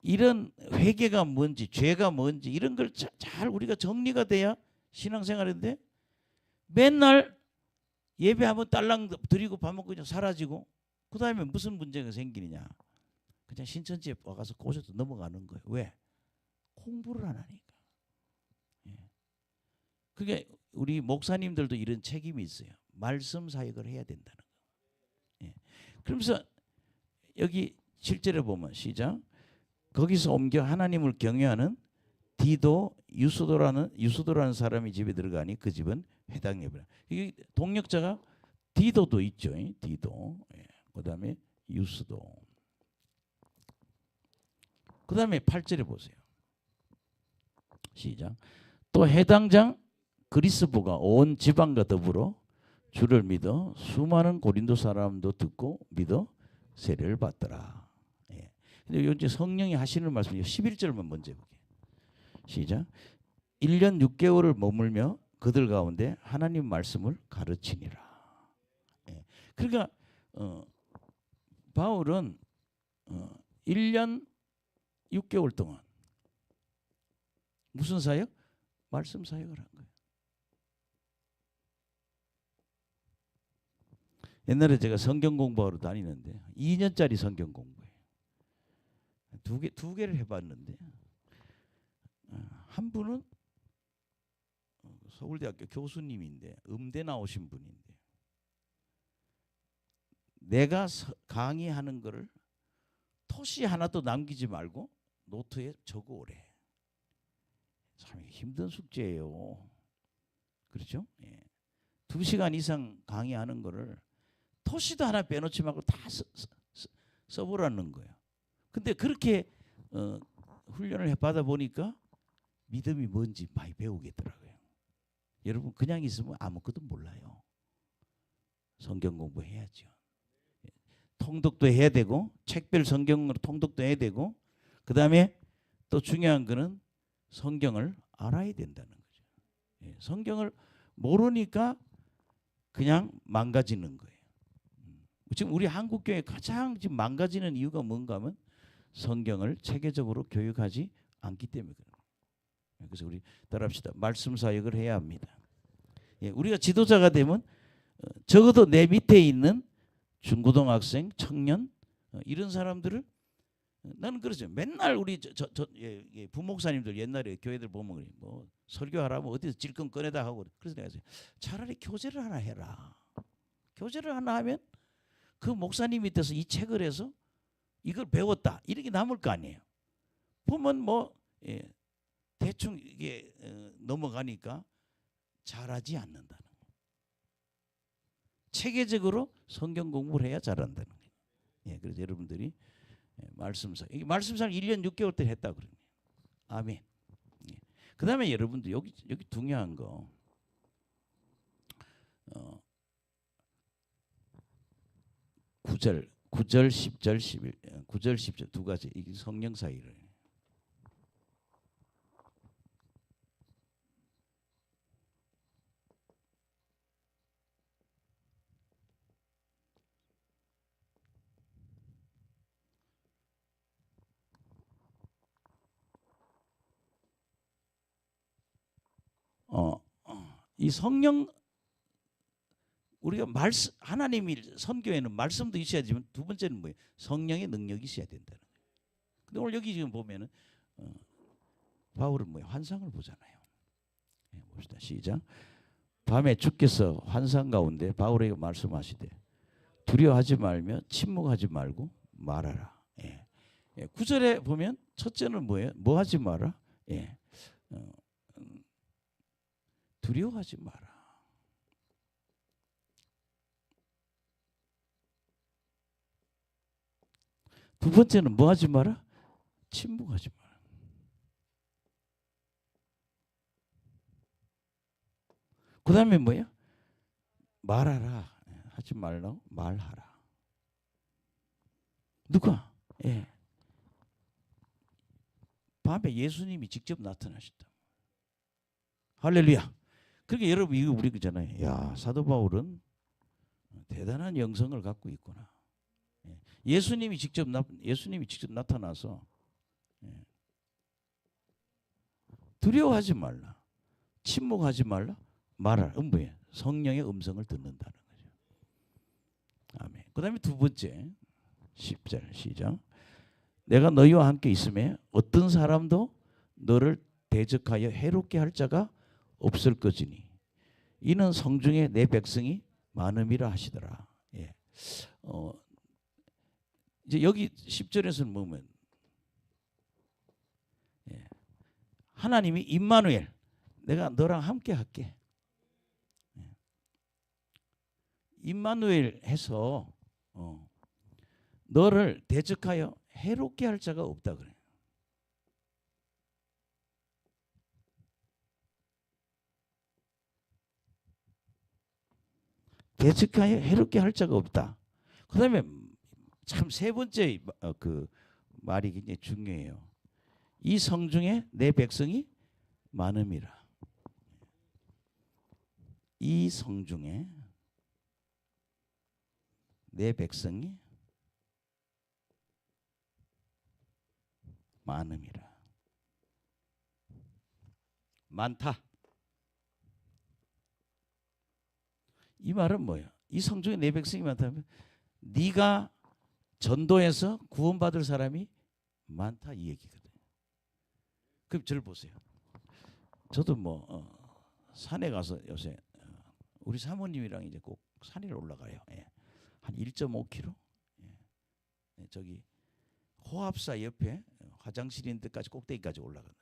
이런 회개가 뭔지 죄가 뭔지 이런 걸 잘 우리가 정리가 돼야 신앙생활인데 맨날 예배 한번 딸랑 드리고 밥 먹고 그냥 사라지고 그 다음에 무슨 문제가 생기느냐. 그냥 신천지에 와가서 고셔도 넘어가는 거예요. 왜? 공부를 안 하니까. 예. 그게 우리 목사님들도 이런 책임이 있어요. 말씀 사역을 해야 된다는 거. 예. 그러면서 여기 7절에 보면 시작. 거기서 옮겨 하나님을 경외하는 디도 유스도라는 사람이 집에 들어가니 그 집은 회당 예배라. 이게 동역자가 디도도 있죠. 디도. 예. 그다음에 유스도. 그다음에 8절에 보세요. 시작. 또 해당장 그리스보가 온 지방과 더불어 주를 믿어 수많은 고린도 사람도 듣고 믿어 세례를 받더라. 예. 근데 이제 성령이 하시는 말씀이 11절만 먼저 볼게요. 시작. 1년 6개월을 머물며 그들 가운데 하나님 말씀을 가르치니라. 예. 그러니까 바울은 1년 6개월 동안 무슨 사역? 말씀 사역을 한 거예요. 옛날에 제가 성경 공부하러 다니는데 2년짜리 성경 공부예요. 두 개를 해봤는데 한 분은 서울대학교 교수님인데 음대 나오신 분인데 내가 강의하는 거를 토시 하나도 남기지 말고 노트에 적어오래. 참 힘든 숙제예요. 그렇죠? 예. 2시간 이상 강의하는 거를 토시도 하나 빼놓지 말고 다 써보라는 거예요. 근데 그렇게 훈련을 받아 보니까 믿음이 뭔지 많이 배우겠더라고요. 여러분 그냥 있으면 아무것도 몰라요. 성경 공부해야죠. 통독도 해야 되고 책별 성경으로 통독도 해야 되고 그 다음에 또 중요한 거는 성경을 알아야 된다는 거죠. 예, 성경을 모르니까 그냥 망가지는 거예요. 지금 우리 한국교회 가장 지금 망가지는 이유가 뭔가 하면 성경을 체계적으로 교육하지 않기 때문에 그래요. 그래서 우리 따라합시다. 말씀 사역을 해야 합니다. 예, 우리가 지도자가 되면 적어도 내 밑에 있는 중고등학생, 청년 이런 사람들을 나는 그러죠. 맨날 우리 부목사님들 옛날에 교회들 보면 뭐 설교하라면 어디서 질끈 꺼내다 하고 그래서 내가 차라리 교재를 하나 해라. 교재를 하나 하면 그 목사님 밑에서 이 책을 해서 이걸 배웠다 이렇게 남을 거 아니에요. 보면 뭐 대충 이게 넘어가니까 잘하지 않는다는 거예요. 체계적으로 성경 공부를 해야 잘한다는 거예요. 예, 그래서 여러분들이 말씀사 1년 6개월 때 했다 그러네요. 아멘. 예. 그다음에 여러분들 여기 중요한 거 9절 10절 11 9절 10절 두 가지 이게 성령 사이를 이 성령 우리가 하나님이 선교에는 말씀도 있어야지만 두 번째는 뭐예요? 성령의 능력이 있어야 된다는 거예요. 근데 오늘 여기 지금 보면은 바울은 뭐예요? 환상을 보잖아요. 봅시다. 시작. 밤에 주께서 환상 가운데 바울에게 말씀하시되 두려워하지 말며 침묵하지 말고 말하라. 9절에 보면 첫째는 뭐예요? 뭐 하지 마라? 두려워하지 마라. 두 번째는 뭐 하지 마라? 침묵하지 마라. 그 다음에 뭐예요? 말하라. 하지 말라고 말하라. 누가? 밤에 예수님이 직접 나타나셨다. 할렐루야. 그러니까 여러분 이거 우리 그잖아요. 야, 사도 바울은 대단한 영성을 갖고 있구나. 예수님이 직접 나타나서 두려워하지 말라, 침묵하지 말라, 말하라. 뭐예요? 성령의 음성을 듣는다는 거죠. 아멘. 그다음에 두 번째 10절 시작. 내가 너희와 함께 있음에 어떤 사람도 너를 대적하여 해롭게 할 자가 없을 것이니 이는 성중에 내 백성이 많음이라 하시더라. 이제 여기 10절에서는 보면 하나님이 임마누엘, 내가 너랑 함께 할게. 임마누엘 해서 너를 대적하여 해롭게 할 자가 없다 그래. 대적하여 해롭게 할 자가 없다. 그다음에 참 세 번째 그 말이 굉장히 중요해요. 이 성중에 내 백성이 많음이라. 이 성중에 내 백성이 많음이라. 많다. 이 말은 뭐예요? 이 성중에 내 백성이 많다면 네가 전도해서 구원받을 사람이 많다 이 얘기거든요. 그럼 저를 보세요. 저도 산에 가서 요새 우리 사모님이랑 이제 꼭 산에 올라가요. 한 1.5km. 저기 호합사 옆에 화장실 있는 데까지 꼭대기까지 올라가요.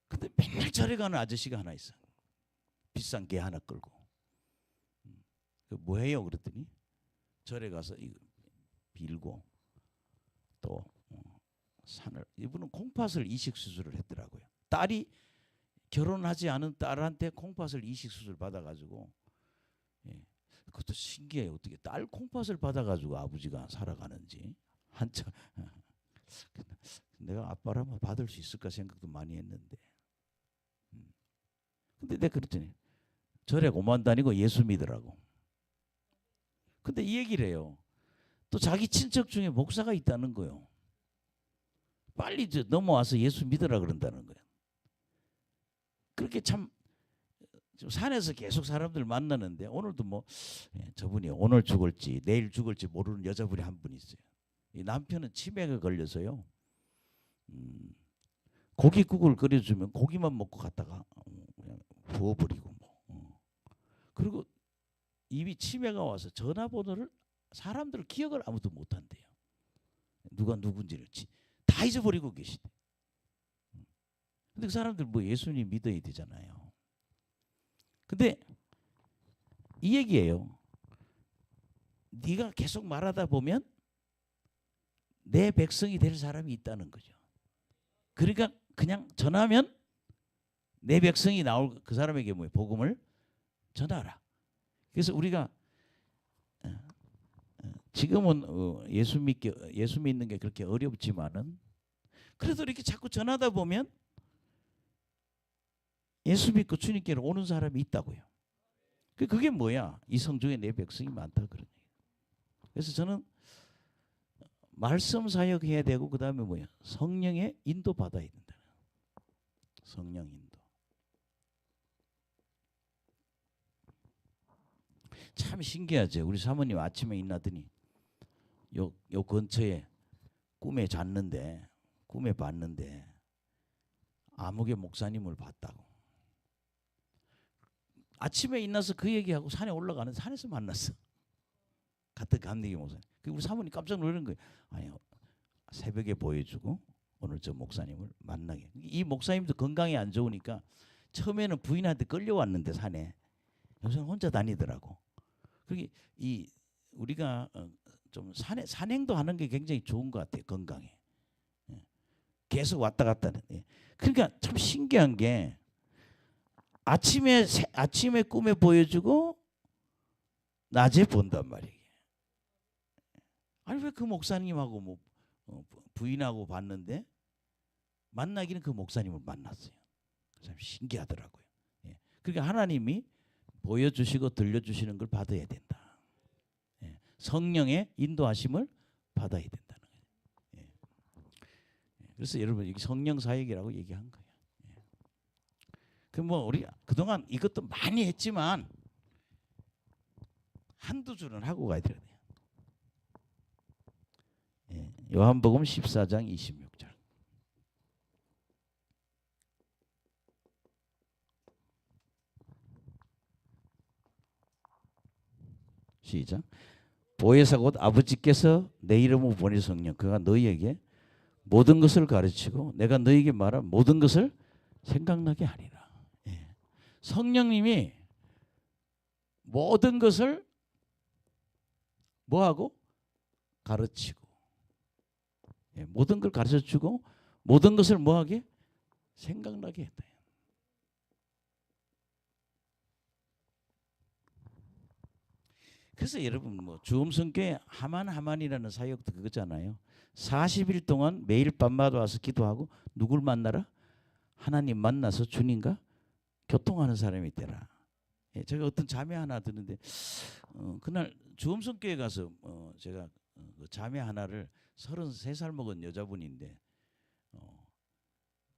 근데 맨날 절에 가는 아저씨가 하나 있어. 비싼 개 하나 끌고. 뭐해요? 그랬더니 절에 가서 빌고 또 산을, 이분은 콩팥을 이식 수술을 했더라고요. 딸이 결혼하지 않은 딸한테 콩팥을 이식 수술 받아가지고 그것도 신기해요. 어떻게 딸 콩팥을 받아가지고 아버지가 살아가는지 한참 내가 아빠라면 받을 수 있을까 생각도 많이 했는데 근데 내가 그랬더니 절에 고만 다니고 예수 믿으라고. 근데 이 얘기를 해요. 또 자기 친척 중에 목사가 있다는 거예요. 빨리 넘어와서 예수 믿으라 그런다는 거예요. 그렇게 참 산에서 계속 사람들 만나는데 오늘도 저분이 오늘 죽을지 내일 죽을지 모르는 여자분이 한 분 있어요. 이 남편은 치매가 걸려서요. 고깃국을 끓여주면 고기만 먹고 갔다가 그냥 부어버리고 그리고 이미 치매가 와서 전화번호를 사람들 기억을 아무도 못한대요. 누가 누군지를 다 잊어버리고 계시대. 근데 그 사람들 예수님 믿어야 되잖아요. 근데 이 얘기예요. 네가 계속 말하다 보면 내 백성이 될 사람이 있다는 거죠. 그러니까 그냥 전하면 내 백성이 나올 그 사람에게 복음을 전하라. 그래서 우리가 지금은 예수 믿는 게 그렇게 어렵지만은 그래도 이렇게 자꾸 전하다 보면 예수 믿고 주님께로 오는 사람이 있다고요. 그게 뭐야? 이 성중에 내 백성이 많다 그러니. 그래서 저는 말씀 사역해야 되고 그다음에 뭐야? 성령의 인도 받아야 된다. 성령 인도. 참 신기하죠. 우리 사모님 아침에 일어나더니 요 근처에 꿈에 봤는데 아무개 목사님을 봤다고. 아침에 일어나서 그 얘기하고 산에 올라가는 산에서 만났어. 같은 감리교 목사님. 우리 사모님 깜짝 놀란 거예요. 아니 새벽에 보여주고 오늘 저 목사님을 만나게. 이 목사님도 건강이 안 좋으니까 처음에는 부인한테 끌려왔는데 산에 요새는 혼자 다니더라고. 그게 이 우리가 좀 산행도 하는 게 굉장히 좋은 것 같아요. 건강에. 계속 왔다 갔다 하는. 그러니까 참 신기한 게 아침에 꿈에 보여주고 낮에 본단 말이에요. 아니 왜 그 목사님하고 뭐 부인하고 봤는데 만나기는 그 목사님을 만났어요. 참 신기하더라고요. 그러니까 하나님이 보여주시고 들려주시는 걸 받아야 된다. 성령의 인도하심을 받아야 된다는 거예요. 그래서 여러분 여기 성령 사역이라고 얘기한 거예요. 그 뭐 우리 그동안 이것도 많이 했지만 한두 줄은 하고 가야 돼요. 요한복음 14장 26절. 시작. 보혜사 곧 아버지께서 내 이름으로 보내신 성령 그가 너희에게 모든 것을 가르치고 내가 너희에게 말한 모든 것을 생각나게 하리라. 성령님이 모든 것을 뭐하고 가르치고 모든 걸 가르쳐주고 모든 것을 뭐하게 생각나게 했다. 그래서 여러분 뭐 주음성교회 하만이라는 사역도 그거잖아요. 40일 동안 매일 밤마다 와서 기도하고 누굴 만나라? 하나님 만나서 주님과 교통하는 사람이 되라. 제가 어떤 자매 하나 듣는데 그날 주음성교회 가서 제가 그 자매 하나를 33살 먹은 여자분인데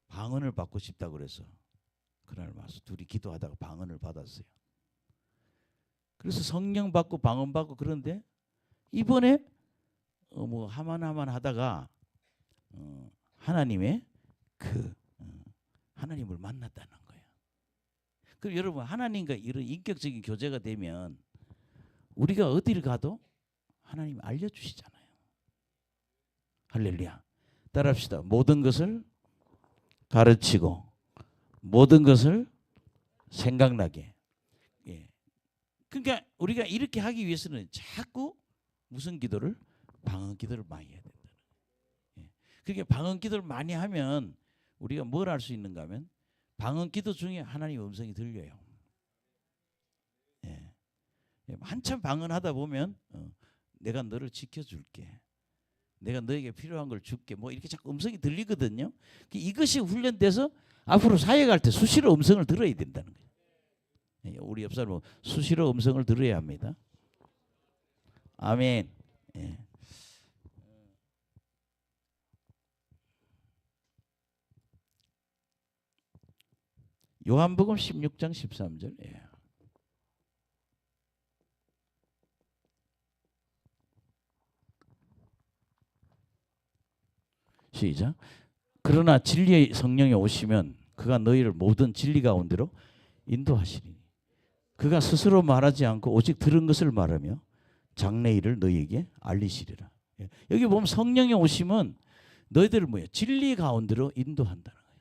방언을 받고 싶다고 그래서 그날 와서 둘이 기도하다가 방언을 받았어요. 그래서 성령 받고 방언 받고 그런데 이번에 뭐 하만 하다가 하나님의 하나님을 만났다는 거예요. 그럼 여러분 하나님과 이런 인격적인 교제가 되면 우리가 어디를 가도 하나님 알려주시잖아요. 할렐루야. 따라합시다. 모든 것을 가르치고 모든 것을 생각나게. 그러니까 우리가 이렇게 하기 위해서는 자꾸 무슨 기도를? 방언 기도를 많이 해야 된다는 거예요. 그러니까 방언 기도를 많이 하면 우리가 뭘 할 수 있는가 하면 방언 기도 중에 하나님의 음성이 들려요. 한참 방언하다 보면 내가 너를 지켜줄게. 내가 너에게 필요한 걸 줄게. 뭐 이렇게 자꾸 음성이 들리거든요. 이것이 훈련돼서 앞으로 사역할 때 수시로 음성을 들어야 된다는 거예요. 우리 옆 사람은 수시로 음성을 들어야 합니다. 아멘. 요한복음 16장 13절. 시작. 그러나 진리의 성령이 오시면 그가 너희를 모든 진리 가운데로 인도하시리니 그가 스스로 말하지 않고 오직 들은 것을 말하며 장래일을 너희에게 알리시리라. 여기 보면 성령이 오시면 너희들을 뭐야? 진리 가운데로 인도한다는 거예요.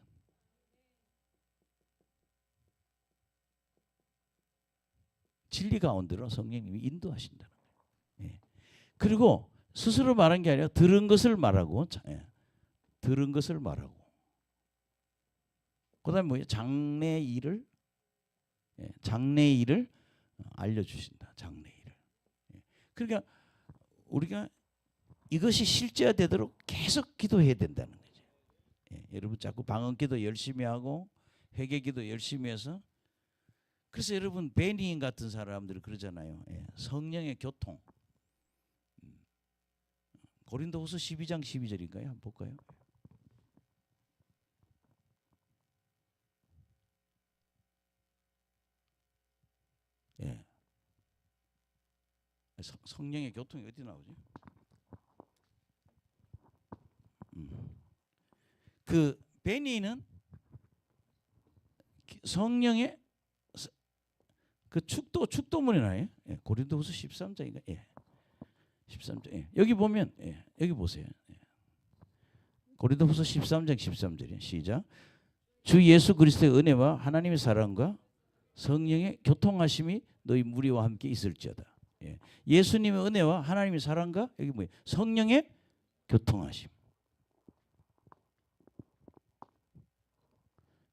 진리 가운데로 성령님이 인도하신다는 거예요. 그리고 스스로 말한 게 아니라 들은 것을 말하고 들은 것을 말하고 그다음에 뭐예요? 장래일을 알려주신다. 장래일을. 그러니까 우리가 이것이 실제화되도록 계속 기도해야 된다는 거죠. 여러분 자꾸 방언기도 열심히 하고 회개기도 열심히 해서 그래서 여러분 베니인 같은 사람들이 그러잖아요. 성령의 교통. 고린도후서 12장 12절인가요? 한번 볼까요? 성령의 교통이 어디 나오지? 그 베니는 성령의 그 축도문이 나요. 예, 고린도후서 13장인가? 예. 13장. 예. 여기 보면 여기 보세요. 예. 고린도후서 13장 13절이에요. 시작. 주 예수 그리스도의 은혜와 하나님의 사랑과 성령의 교통하심이 너희 무리와 함께 있을지어다. 예. 예수님의 은혜와 하나님의 사랑과 여기 뭐예요? 성령의 교통하심.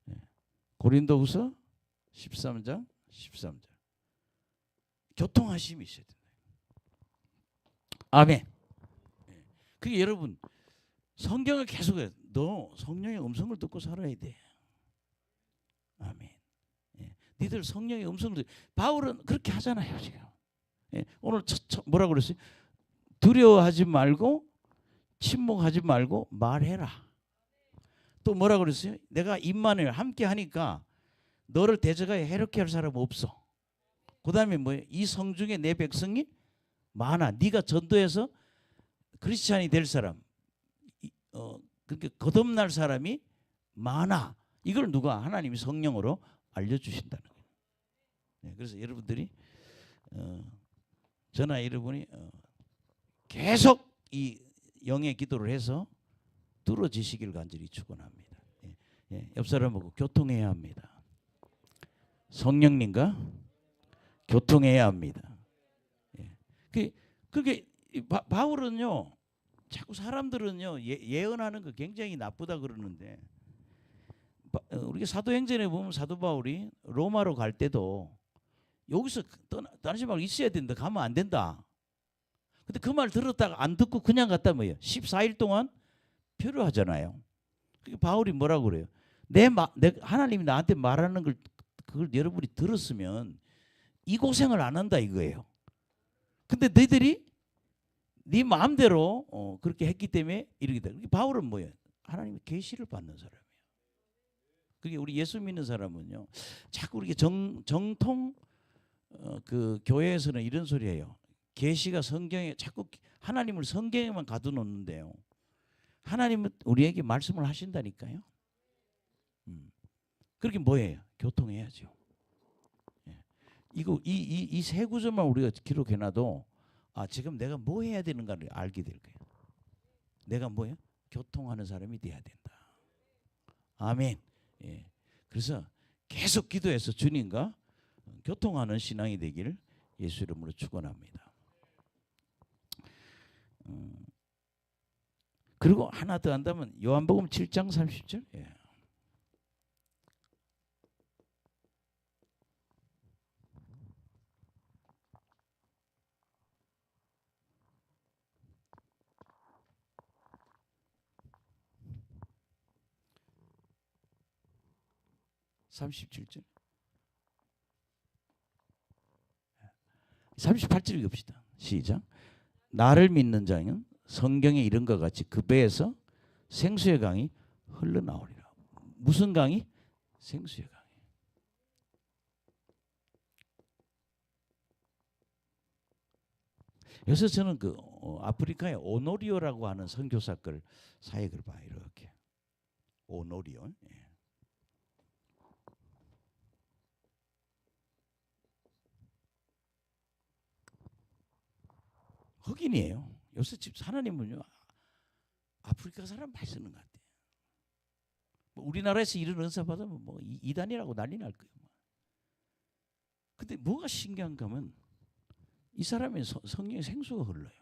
예. 고린도후서 13장 13절. 교통하심이 있어야 된다. 아멘. 예. 그게 여러분 성경을 계속해. 너 성령의 음성을 듣고 살아야 돼. 아멘. 예. 니들 성령의 음성을 바울은 그렇게 하잖아요 지금. 예. 오늘 뭐라고 그랬어요? 두려워하지 말고 침묵하지 말고 말해라. 또 뭐라고 그랬어요? 내가 임마누엘 함께 하니까 너를 대적하여 해롭게 할 사람 없어. 그 다음에 뭐예요? 이 성중에 내 백성이 많아. 네가 전도해서 크리스찬이 될 사람, 그렇게 거듭날 사람이 많아. 이걸 누가? 하나님이 성령으로 알려주신다는 거예요. 네, 그래서 여러분들이 저나 여러분이 계속 이 영의 기도를 해서 뚫어지시길 간절히 축원합니다. 예, 예, 옆 사람하고 교통해야 합니다. 성령님과 교통해야 합니다. 예. 그게 바울은요, 자꾸 사람들은요 예언하는 거 굉장히 나쁘다 그러는데, 우리가 사도행전에 보면 사도 바울이 로마로 갈 때도 여기서 떠나지 말고 있어야 된다, 가면 안 된다. 근데 그 말 들었다가 안 듣고 그냥 갔다 뭐예요? 14일 동안 표류하잖아요. 그러니까 바울이 뭐라고 그래요? 하나님이 나한테 말하는 걸 그걸 여러분이 들었으면 이 고생을 안 한다 이거예요. 근데 너희들이 네 마음대로 그렇게 했기 때문에 이렇게 돼. 바울은 뭐예요? 하나님의 계시를 받는 사람이에요. 그게 우리 예수 믿는 사람은요, 자꾸 우리 정통 그 교회에서는 이런 소리예요. 계시가 성경에 자꾸 하나님을 성경에만 가둬놓는데요. 하나님은 우리에게 말씀을 하신다니까요. 그렇게 뭐예요? 교통해야죠. 예. 이거 이 세 구절만 우리가 기록해놔도 지금 내가 뭐 해야 되는가를 알게 될 거예요. 내가 뭐예요? 교통하는 사람이 돼야 된다. 아멘. 예. 그래서 계속 기도해서 주님과 교통하는 신앙이 되기를 예수 이름으로 축원합니다. 그리고 하나 더 한다면 요한복음 7장 30절. 예. (37절) 38절 읽읍시다. 시작. 나를 믿는 자는 성경에 이른 것 같이 그 배에서 생수의 강이 흘러나오리라. 무슨 강이? 생수의 강이. 그래서 저는 그 아프리카의 오노리오라고 하는 선교사 걸 사역을 봐요. 이렇게 오노리오. 예. 흑인이에요. 요새 집 하나님은요 아프리카 사람 많이 쓰는 것 같아요. 뭐 우리나라에서 이런 은사 받으면 뭐 이단이라고 난리 날 거예요. 근데 뭐가 신기한가 하면 이 사람의 성령의 생수가 흘러요.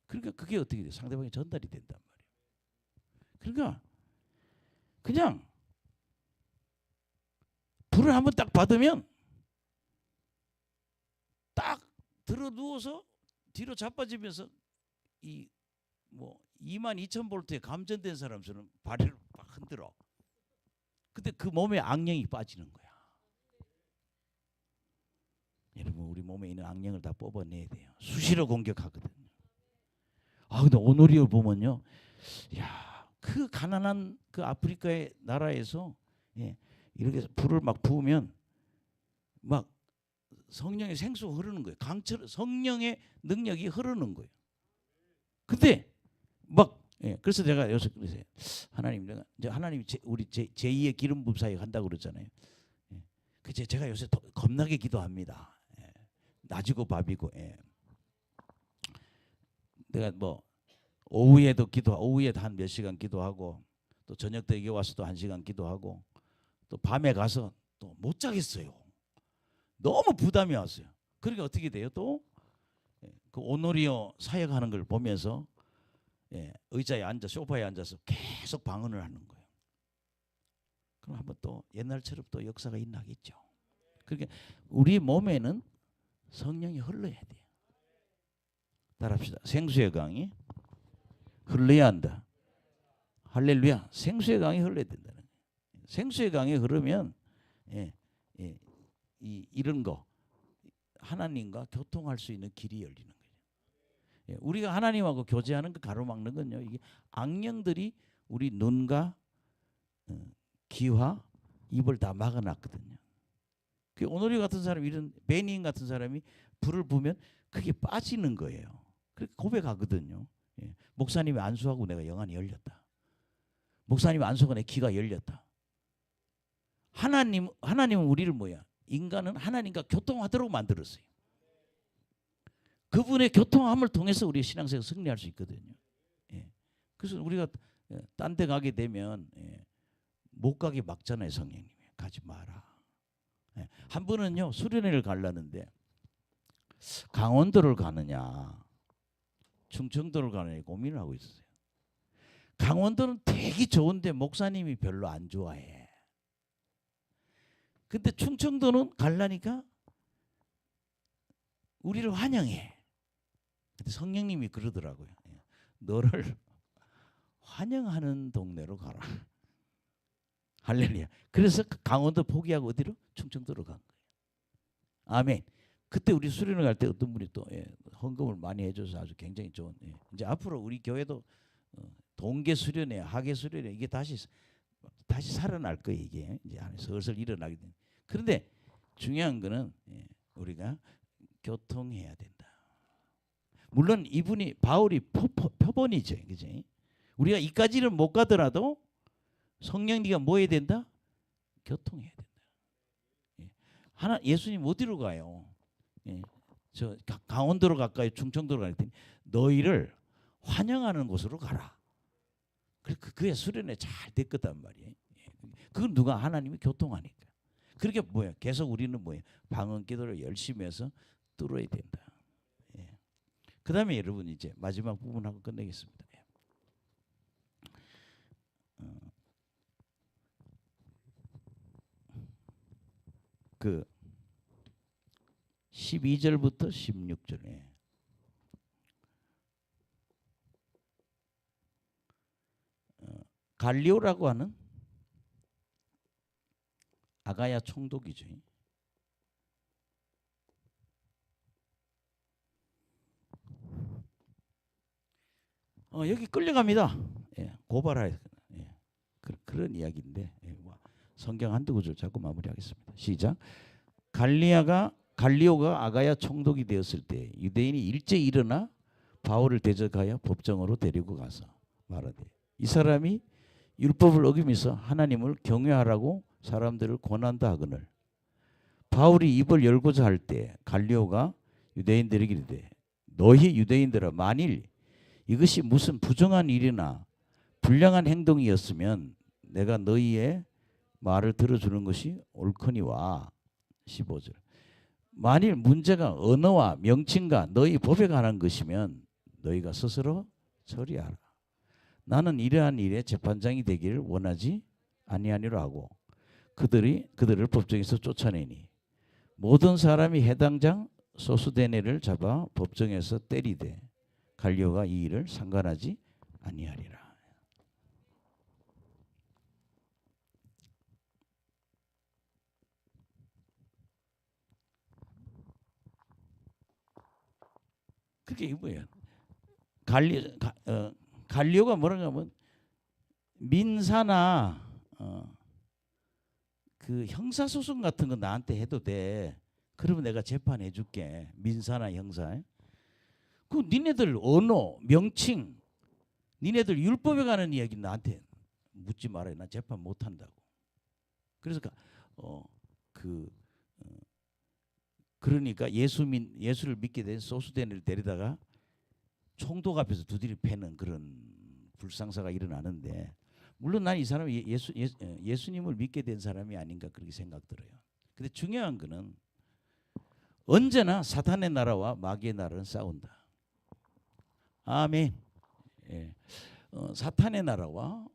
그러니까 그게 어떻게 돼요? 상대방에 전달이 된단 말이에요. 그러니까 그냥 불을 한번 딱 받으면 딱 들어 누워서 뒤로 자빠지면서 이 뭐 22,000볼트에 감전된 사람처럼 발을 막 흔들어. 근데 그 몸에 악령이 빠지는 거야. 여러분 우리 몸에 있는 악령을 다 뽑아내야 돼요. 수시로 공격하거든요. 근데 오노리오 보면요, 야, 그 가난한 그 아프리카의 나라에서 이렇게 불을 막 부으면 막 성령의 생수가 흐르는 거예요. 강처럼 성령의 능력이 흐르는 거예요. 근데 막 그래서 제가 요새 그러세요. 하나님 내가 이제 하나님 우리 제2의 기름 부음 사역 한다고 그러잖아요. 그 제가 요새 겁나게 기도합니다. 낮이고 밤이고. 내가 뭐 오후에도 오후에 한 몇 시간 기도하고 또 저녁 때 여기 와서도 1시간 기도하고 또 밤에 가서 또 못 자겠어요. 너무 부담이 왔어요. 그러니까 어떻게 돼요? 또 그 오노리오 사역하는 걸 보면서 의자에 앉아 소파에 앉아서 계속 방언을 하는 거예요. 그럼 한번 또 옛날처럼 또 역사가 일어나겠죠. 그러니까 우리 몸에는 성령이 흘러야 돼요. 따라합시다. 생수의 강이 흘러야 한다. 할렐루야. 생수의 강이 흘러야 된다는 거예요. 생수의 강이 흐르면 이런 거 하나님과 교통할 수 있는 길이 열리는 거예요. 우리가 하나님하고 교제하는 거 가로막는 건요. 이게 악령들이 우리 눈과 귀와 입을 다 막아놨거든요. 그 오노리 같은 사람 이런 베니인 같은 사람이 불을 부면 그게 빠지는 거예요. 그렇게 고백하거든요. 목사님이 안수하고 내가 영안이 열렸다. 목사님이 안수하고 내 귀가 열렸다. 하나님은 우리를 뭐야? 인간은 하나님과 교통하도록 만들었어요. 그분의 교통함을 통해서 우리 신앙생활 승리할 수 있거든요. 그래서 우리가 딴 데 가게 되면 못 가게 막잖아요. 성령님이 가지 마라. 한 번은요 수련회를 가려는데 강원도를 가느냐 충청도를 가느냐 고민을 하고 있었어요. 강원도는 되게 좋은데 목사님이 별로 안 좋아해. 근데 충청도는 가려니까 우리를 환영해. 근데 성령님이 그러더라고요. 너를 환영하는 동네로 가라. 할렐루야. 그래서 강원도 포기하고 어디로? 충청도로 간 거예요. 아멘. 그때 우리 수련회 갈 때 어떤 분이 또 헌금을 많이 해줘서 아주 굉장히 좋은. 이제 앞으로 우리 교회도 동계 수련회, 하계 수련회 이게 다시 살아날 거예요. 이게 이제 슬슬 일어나게 된. 그런데 중요한 거는 우리가 교통해야 된다. 물론 이분이 바울이 표본이죠, 그지? 우리가 이까지는 못 가더라도 성령 네가 뭐 해야 된다? 교통해야 된다. 예수님 어디로 가요? 저 강원도로 갈까요? 충청도로 갈까요? 너희를 환영하는 곳으로 가라. 그게 수련회 잘 됐거든 말이에요. 그건 누가 하나님이 교통하니까. 그렇게 뭐야? 계속 우리는 뭐야? 방언 기도를 열심히 해서 뚫어야 된다. 그다음에 여러분 이제 마지막 부분하고 끝내겠습니다. 그 12절부터 16절에 갈리오라고 하는 아가야 총독이죠. 여기 끌려갑니다. 고발하여 그런 이야기인데 성경 한두 구절 자꾸 마무리하겠습니다. 시작. 갈리오가 아가야 총독이 되었을 때 유대인이 일제히 일어나 바울을 대적하여 법정으로 데리고 가서 말하되 이 사람이 율법을 어기면서 하나님을 경외하라고 사람들을 권한다 하거늘 바울이 입을 열고자 할 때 갈리오가 유대인들에게 이르되 너희 유대인들아 만일 이것이 무슨 부정한 일이나 불량한 행동이었으면 내가 너희의 말을 들어주는 것이 옳거니와 15절 만일 문제가 언어와 명칭과 너희 법에 관한 것이면 너희가 스스로 처리하라. 나는 이러한 일에 재판장이 되기를 원하지 아니하니라 하고 그들을 법정에서 쫓아내니 모든 사람이 해당장 소수대네를 잡아 법정에서 때리되 갈리오가 이 일을 상관하지 아니하리라. 그게 뭐예요? 갈리오가 뭐라고 하면 민사나 그 형사소송 같은 거 나한테 해도 돼. 그러면 내가 재판해 줄게. 민사나 형사. 그 니네들 언어, 명칭, 니네들 율법에 관한 이야기 나한테 묻지 말아요. 나 재판 못 한다고. 그래서 그러니까 예수를 믿게 된 소수den을 데리다가 총독 앞에서 두드려 패는 그런 불상사가 일어나는데, 물론 난 이 사람이 예수님을 믿게 된 사람이 아닌가 그렇게 생각 들어요. 근데 중요한 거는 언제나 사탄의 나라와 마귀의 나라는 싸운다. 아멘. 예. 사탄의 나라와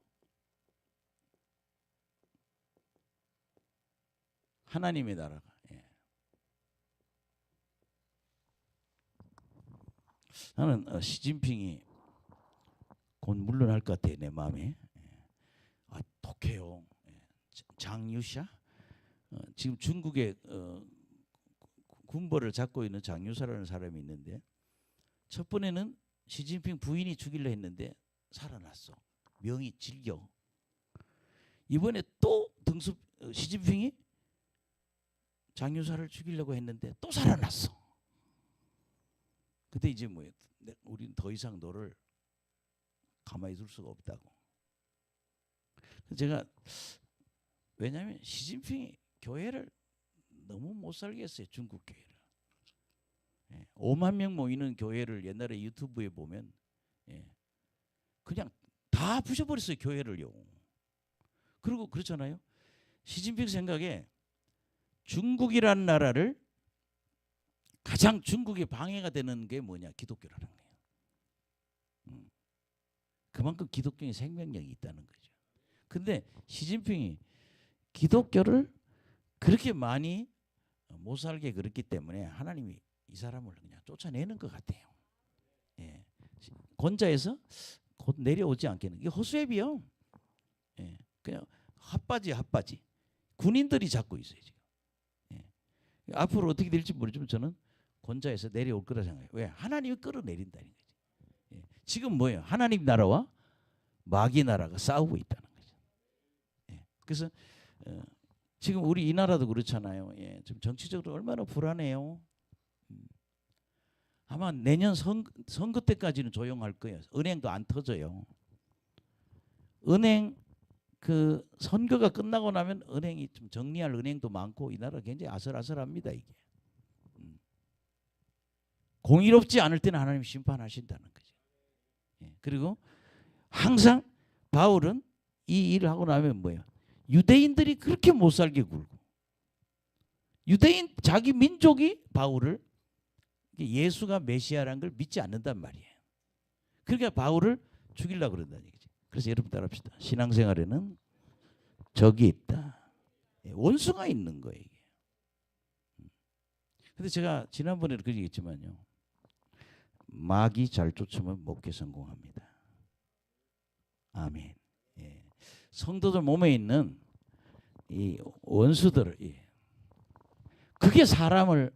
하나님의 나라가. 예. 나는 시진핑이 곧 물러날 것 같아, 내 마음에. 아, 독해요. 장유샤? 지금 중국의 군벌을 잡고 있는 장유사라는 사람이 있는데, 첫 번에는 시진핑 부인이 죽이려 했는데 살아났어. 명이 질겨. 이번에 또 시진핑이 장유사를 죽이려고 했는데 또 살아났어. 그때 이제 뭐예요? 우리는 더 이상 너를 가만히 둘 수가 없다고. 제가 왜냐하면 시진핑이 교회를 너무 못 살게 했어요. 중국 교회를. 5만 명 모이는 교회를 옛날에 유튜브에 보면 그냥 다 부셔버렸어요. 교회를요. 그리고 그렇잖아요. 시진핑 생각에 중국이라는 나라를 가장 중국에 방해가 되는 게 뭐냐? 기독교라는 거예요. 그만큼 기독교의 생명력이 있다는 거죠. 근데 시진핑이 기독교를 그렇게 많이 못 살게 그랬기 때문에 하나님이 이 사람을 그냥 쫓아내는 것 같아요. 예. 권자에서 곧 내려오지 않겠는. 이게 호수앱이요. 예. 그냥 핫바지. 군인들이 잡고 있어요 지금. 예. 앞으로 어떻게 될지 모르지만 저는 권자에서 내려올 거라 생각해요. 왜? 하나님이 끌어내린다는 거지. 예. 지금 뭐예요? 하나님 나라와 마귀 나라가 싸우고 있다는 거죠. 예. 그래서 지금 우리 이 나라도 그렇잖아요. 예. 지금 정치적으로 얼마나 불안해요. 아마 내년 선거 때까지는 조용할 거예요. 은행도 안 터져요. 은행 그 선거가 끝나고 나면 은행이 좀 정리할 은행도 많고 이 나라 굉장히 아슬아슬합니다 이게. 공의롭지 않을 때는 하나님 심판하신다는 거죠. 예. 그리고 항상 바울은 이 일을 하고 나면 뭐예요? 유대인들이 그렇게 못 살게 굴고 유대인 자기 민족이 바울을 예수가 메시아라는 걸 믿지 않는단 말이에요. 그러니까 바울을 죽이려고 그런다는 얘기지. 그래서 여러분 따라합시다. 신앙생활에는 적이 있다. 원수가 있는 거예요. 이게. 근데 제가 지난번에도 그 얘기했지만요. 마귀 잘 쫓으면 목회 성공합니다. 아멘. 예. 성도들 몸에 있는 이 원수들을 그게 사람을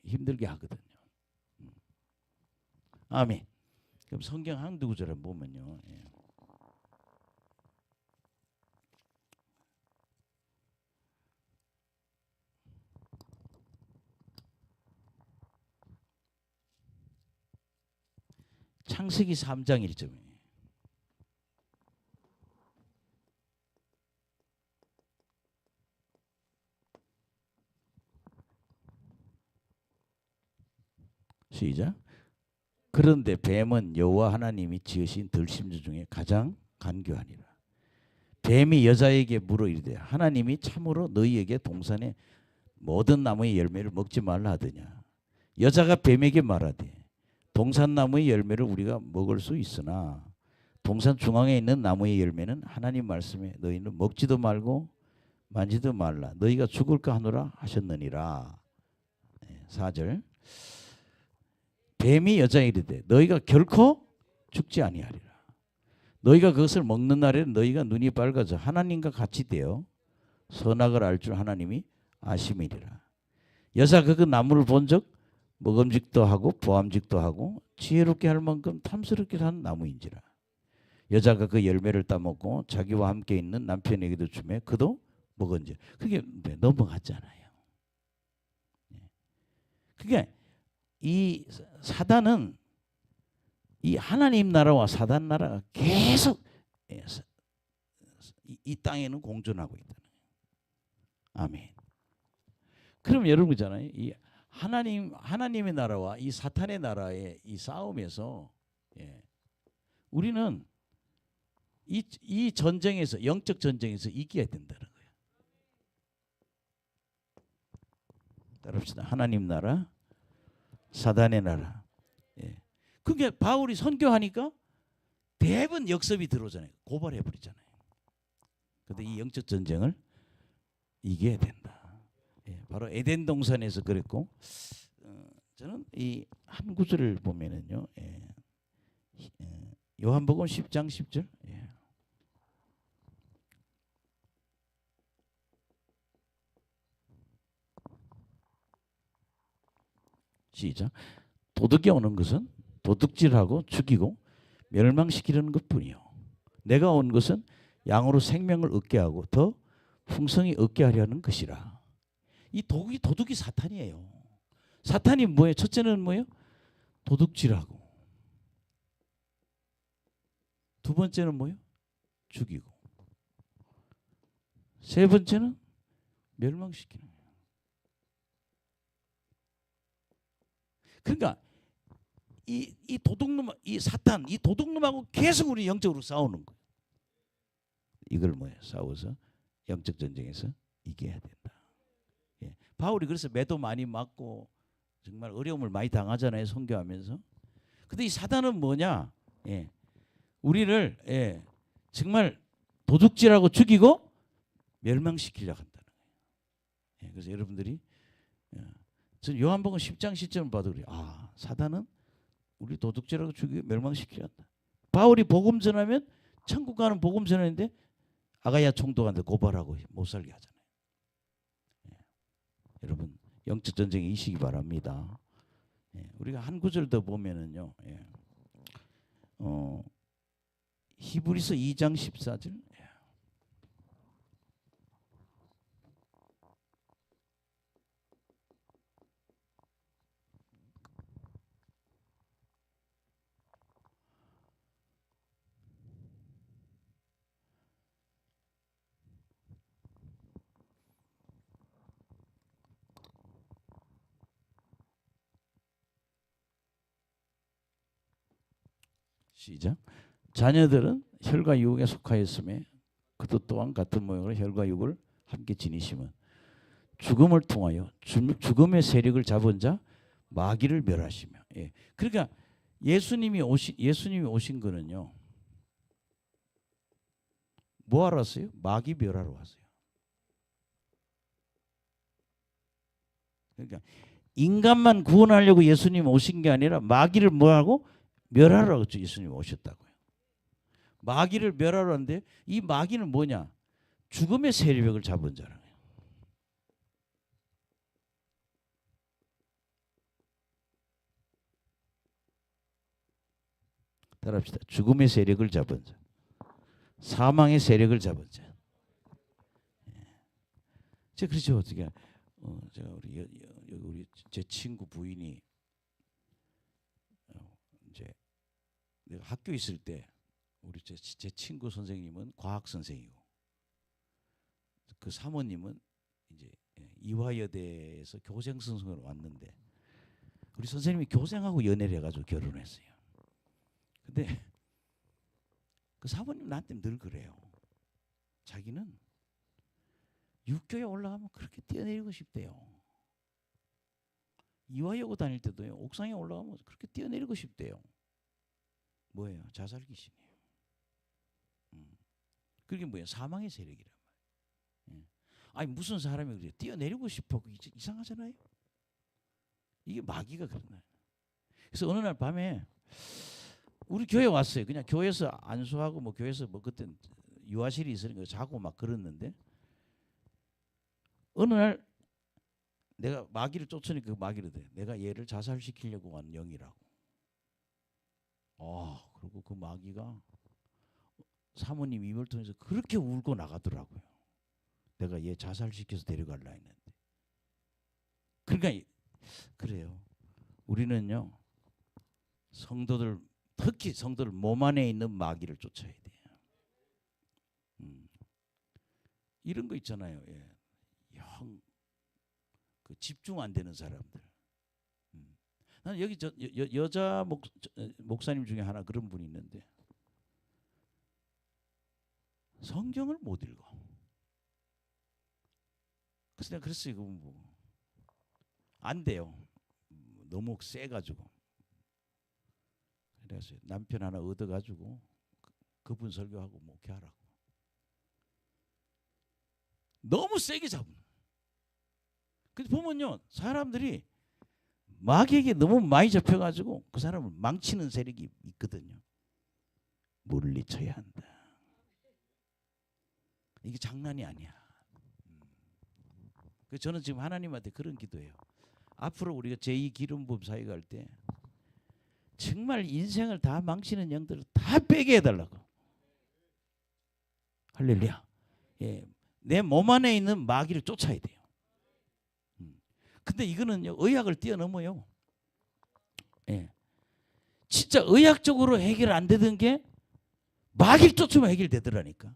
힘들게 하거든요. 아멘. 그럼 성경 한두 구절을 보면요. 예. 창세기 3장 1절이에요. 시작. 그런데 뱀은 여호와 하나님이 지으신 들짐승 중에 가장 간교하니라. 뱀이 여자에게 물어 이르되 하나님이 참으로 너희에게 동산의 모든 나무의 열매를 먹지 말라 하더냐. 여자가 뱀에게 말하되 동산 나무의 열매를 우리가 먹을 수 있으나 동산 중앙에 있는 나무의 열매는 하나님 말씀에 너희는 먹지도 말고 만지도 말라. 너희가 죽을까 하노라 하셨느니라. 4절. 뱀이 여자에게 이르되 너희가 결코 죽지 아니하리라. 너희가 그것을 먹는 날에는 너희가 눈이 밝아져 하나님과 같이 되어 선악을 알 줄 하나님이 아심이리라. 여자가 그 나무를 본즉 먹음직도 하고 보암직도 하고 지혜롭게 할 만큼 탐스럽게 한 나무인지라. 여자가 그 열매를 따먹고 자기와 함께 있는 남편에게도 주매 그도 먹은지. 그게 넘어갔잖아요. 그게 이 사단은 이 하나님 나라와 사단 나라가 계속 이 땅에는 공존하고 있다. 아멘. 그럼 여러분 있잖아요. 이 하나님의 나라와 이 사탄의 나라의 이 싸움에서 우리는 이 전쟁에서 영적 전쟁에서 이겨야 된다는 거예요. 따라합시다. 하나님 나라, 사단의 나라. 그게 바울이 선교하니까 대부분 역습이 들어오잖아요. 고발해 버리잖아요. 근데 이 영적 전쟁을 이겨야 된다. 바로 에덴 동산에서 그랬고, 저는 이 한 구절을 보면은요, 요한복음 10장 10절. 시작. 도둑이 오는 것은 도둑질하고 죽이고 멸망시키려는 것뿐이요. 내가 온 것은 양으로 생명을 얻게 하고 더 풍성히 얻게 하려는 것이라. 이 도둑이 사탄이에요. 사탄이 뭐예요? 첫째는 뭐예요? 도둑질하고. 두 번째는 뭐예요? 죽이고. 세 번째는 멸망시키는 거예요. 그러니까 이 도둑놈, 이 사탄, 이 도둑놈하고 계속 우리 영적으로 싸우는 거예요. 이걸 뭐예요? 싸워서 영적 전쟁에서 이겨야 된다. 바울이 그래서 매도 많이 맞고 정말 어려움을 많이 당하잖아요. 선교하면서. 근데 이 사단은 뭐냐? 우리를 정말 도둑질하고 죽이고 멸망시키려고 한다는 거예요. 그래서 여러분들이 전 요한복음 10장 10절을 봐도 그래요. 아, 사단은 우리 도둑질하고 죽이고 멸망시키려 한다. 바울이 복음 전하면 천국 가는 복음 전하는데 아가야 총독한테 고발하고 못 살게 하잖아요. 여러분 영적 전쟁에 이시기 바랍니다. 우리가 한 구절 더 보면은요. 히브리서 2장 14절. 시작. 자녀들은 혈과 육에 속하였음에 그도 또한 같은 모양으로 혈과 육을 함께 지니심은 죽음을 통하여 죽음의 세력을 잡은 자 마귀를 멸하시며. 그러니까 예수님이 오신 거는요. 뭐 하러 왔어요? 마귀 멸하러 왔어요. 그러니까 인간만 구원하려고 예수님 오신 게 아니라 마귀를 뭐하고 멸하러 예수님 오셨다고요. 마귀를 멸하러 왔는데 이 마귀는 뭐냐? 죽음의 세력을 잡은 자라고요. 따라합시다. 죽음의 세력을 잡은 자, 사망의 세력을 잡은 자. 제가 그렇죠. 어떻게 제가 우리 제 친구 부인이 이제 내가 학교 있을 때 우리 제 친구 선생님은 과학 선생이고 그 사모님은 이제 이화여대에서 교생 선생으로 왔는데 우리 선생님이 교생하고 연애를 해가지고 결혼했어요. 근데 그 사모님 나한테 늘 그래요. 자기는 육교에 올라가면 그렇게 뛰어내리고 싶대요. 이화여고 다닐 때도요. 옥상에 올라가면 그렇게 뛰어내리고 싶대요. 뭐예요? 자살 귀신이에요. 그게 뭐예요? 사망의 세력이란 말이에요. 아니 무슨 사람이 그래 뛰어내리고 싶어? 이상하잖아요. 이게 마귀가 그런 거예요. 그래서 어느 날 밤에 우리 교회 왔어요. 그냥 교회에서 안수하고 뭐 교회에서 뭐 그때 유아실이 있으니까 자고 막 그랬는데 어느 날 내가 마귀를 쫓으니까 그 마귀를 돼. 내가 얘를 자살시키려고 한 영이라고. 그리고 그 마귀가 사모님 입을 통해서 그렇게 울고 나가더라고요. 내가 얘 자살시켜서 데려갈라 했는데. 그러니까 그래요. 우리는요 성도들 특히 성도들 몸 안에 있는 마귀를 쫓아야 돼요. 이런 거 있잖아요. 예. 그 집중 안 되는 사람들. 나는 여기 여자 목사님 중에 하나 그런 분이 있는데 성경을 못 읽어. 그래서 내가 그랬어요. 이거 뭐 안 돼요. 너무 세가지고. 그래서 남편 하나 얻어가지고 그분 설교하고 목회하라고. 너무 세게 잡는. 근데 보면요, 사람들이 마귀에게 너무 많이 잡혀가지고 그 사람을 망치는 세력이 있거든요. 물리쳐야 한다. 이게 장난이 아니야. 그래서 저는 지금 하나님한테 그런 기도해요. 앞으로 우리가 제2 기름부음 사역을 할 때 정말 인생을 다 망치는 영들을 다 빼게 해달라고. 할렐루야. 예, 내 몸 안에 있는 마귀를 쫓아야 돼요. 근데 이거는요 의학을 뛰어넘어요. 예, 진짜 의학적으로 해결 안 되던 게 마귀를 쫓으면 해결되더라니까.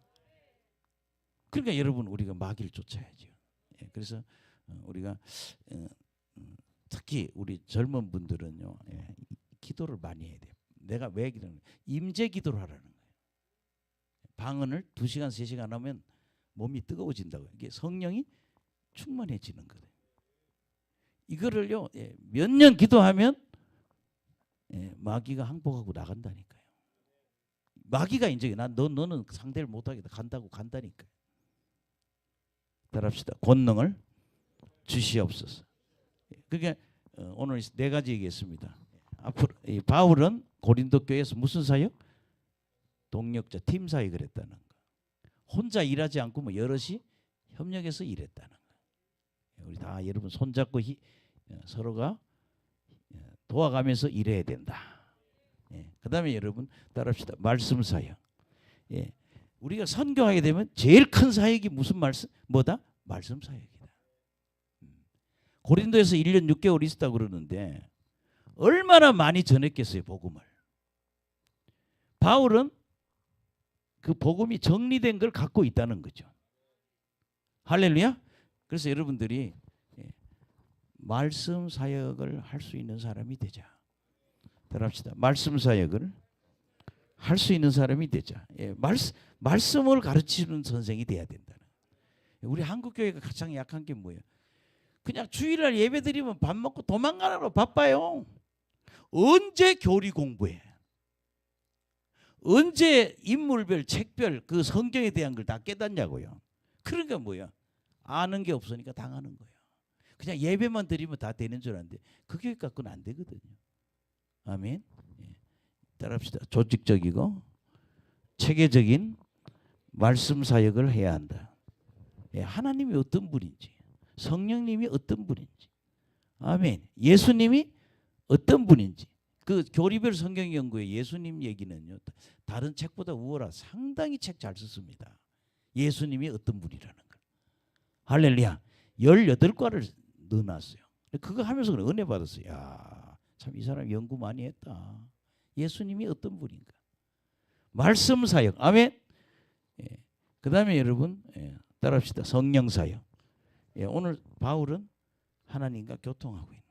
그러니까 여러분 우리가 마귀를 쫓아야죠. 예, 그래서 우리가 특히 우리 젊은 분들은요 기도를 많이 해야 돼요. 내가 왜 기도하는 거예요? 임재 기도를 하라는 거예요. 방언을 2시간 3시간 하면 몸이 뜨거워진다고요. 이게 성령이 충만해지는 거예요. 이거를요 몇 년 기도하면 마귀가 항복하고 나간다니까요. 마귀가 이제 너는 상대를 못하겠다 간다니까요. 따라합시다. 권능을 주시옵소서. 그게 오늘 4가지 얘기했습니다. 앞으로 바울은 고린도 교회에서 무슨 사역? 동력자 팀 사역을 했다는 거. 혼자 일하지 않고 뭐 여럿이 협력해서 일했다는 거. 우리 다 여러분 손잡고 서로가 도와가면서 일해야 된다. 그다음에 여러분 따라합시다. 말씀 사역. 우리가 선교하게 되면 제일 큰 사역이 무슨 말씀? 뭐다? 말씀 사역이다. 고린도에서 1년 6개월 있었다고 그러는데 얼마나 많이 전했겠어요, 복음을. 바울은 그 복음이 정리된 걸 갖고 있다는 거죠. 할렐루야. 그래서 여러분들이 말씀 사역을 할 수 있는 사람이 되자. 따라합시다. 말씀 사역을 할 수 있는 사람이 되자. 말씀을 가르치는 선생이 돼야 된다는. 우리 한국 교회가 가장 약한 게 뭐예요? 그냥 주일날 예배드리면 밥 먹고 도망가느라 바빠요. 언제 교리 공부해? 언제 인물별 책별 그 성경에 대한 걸 다 깨닫냐고요. 그러니까 뭐야? 아는 게 없으니까 당하는 거예요. 그냥 예배만 드리면 다 되는 줄 아는데 그 교회 갖고는 안 되거든요. 아멘. 따라합시다. 조직적이고 체계적인 말씀 사역을 해야 한다. 하나님이 어떤 분인지, 성령님이 어떤 분인지, 아멘. 예수님이 어떤 분인지. 그 교리별 성경 연구에 예수님 얘기는요 다른 책보다 우월하 상당히 책 잘 썼습니다. 예수님이 어떤 분이라는 걸. 할렐루야. 18과를 넣어놨어요. 그거 하면서 은혜 받았어요. 야, 참 이 사람 연구 많이 했다. 예수님이 어떤 분인가. 말씀 사역. 아멘. 그 다음에 여러분 따라합시다. 성령 사역. 오늘 바울은 하나님과 교통하고 있는.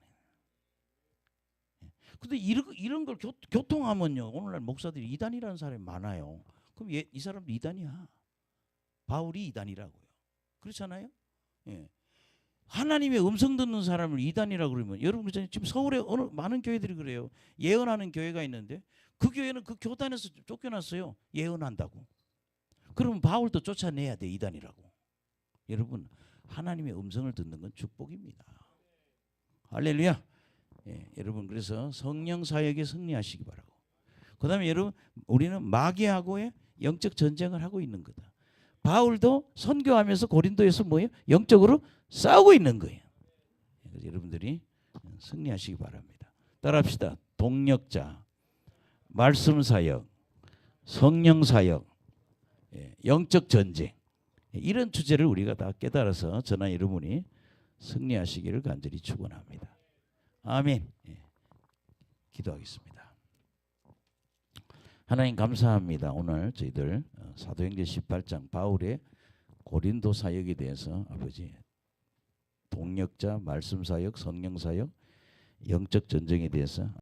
근데 이런 걸 교통하면요 오늘날 목사들이 이단이라는 사람이 많아요. 그럼 이 사람도 이단이야. 바울이 이단이라고요. 그렇잖아요. 하나님의 음성 듣는 사람을 이단이라고 그러면 여러분 그렇잖아요. 지금 서울에 어느 많은 교회들이 그래요. 예언하는 교회가 있는데 그 교회는 그 교단에서 쫓겨났어요. 예언한다고. 그러면 바울도 쫓아내야 돼. 이단이라고. 여러분 하나님의 음성을 듣는 건 축복입니다. 할렐루야. 여러분 그래서 성령 사역에 승리하시기 바라고. 그 다음에 여러분 우리는 마귀하고의 영적 전쟁을 하고 있는 거다. 바울도 선교하면서 고린도에서 뭐예요? 영적으로 싸우고 있는 거예요. 그래서 여러분들이 승리하시기 바랍니다. 따라합시다. 동력자, 말씀 사역, 성령 사역, 영적 전쟁. 이런 주제를 우리가 다 깨달아서 저나 여러분이 승리하시기를 간절히 축원합니다. 아멘. 예. 기도하겠습니다. 하나님 감사합니다. 오늘 저희들 사도행전 18장 바울의 고린도 사역에 대해서 아버지 동력자, 말씀 사역, 성령 사역, 영적 전쟁에 대해서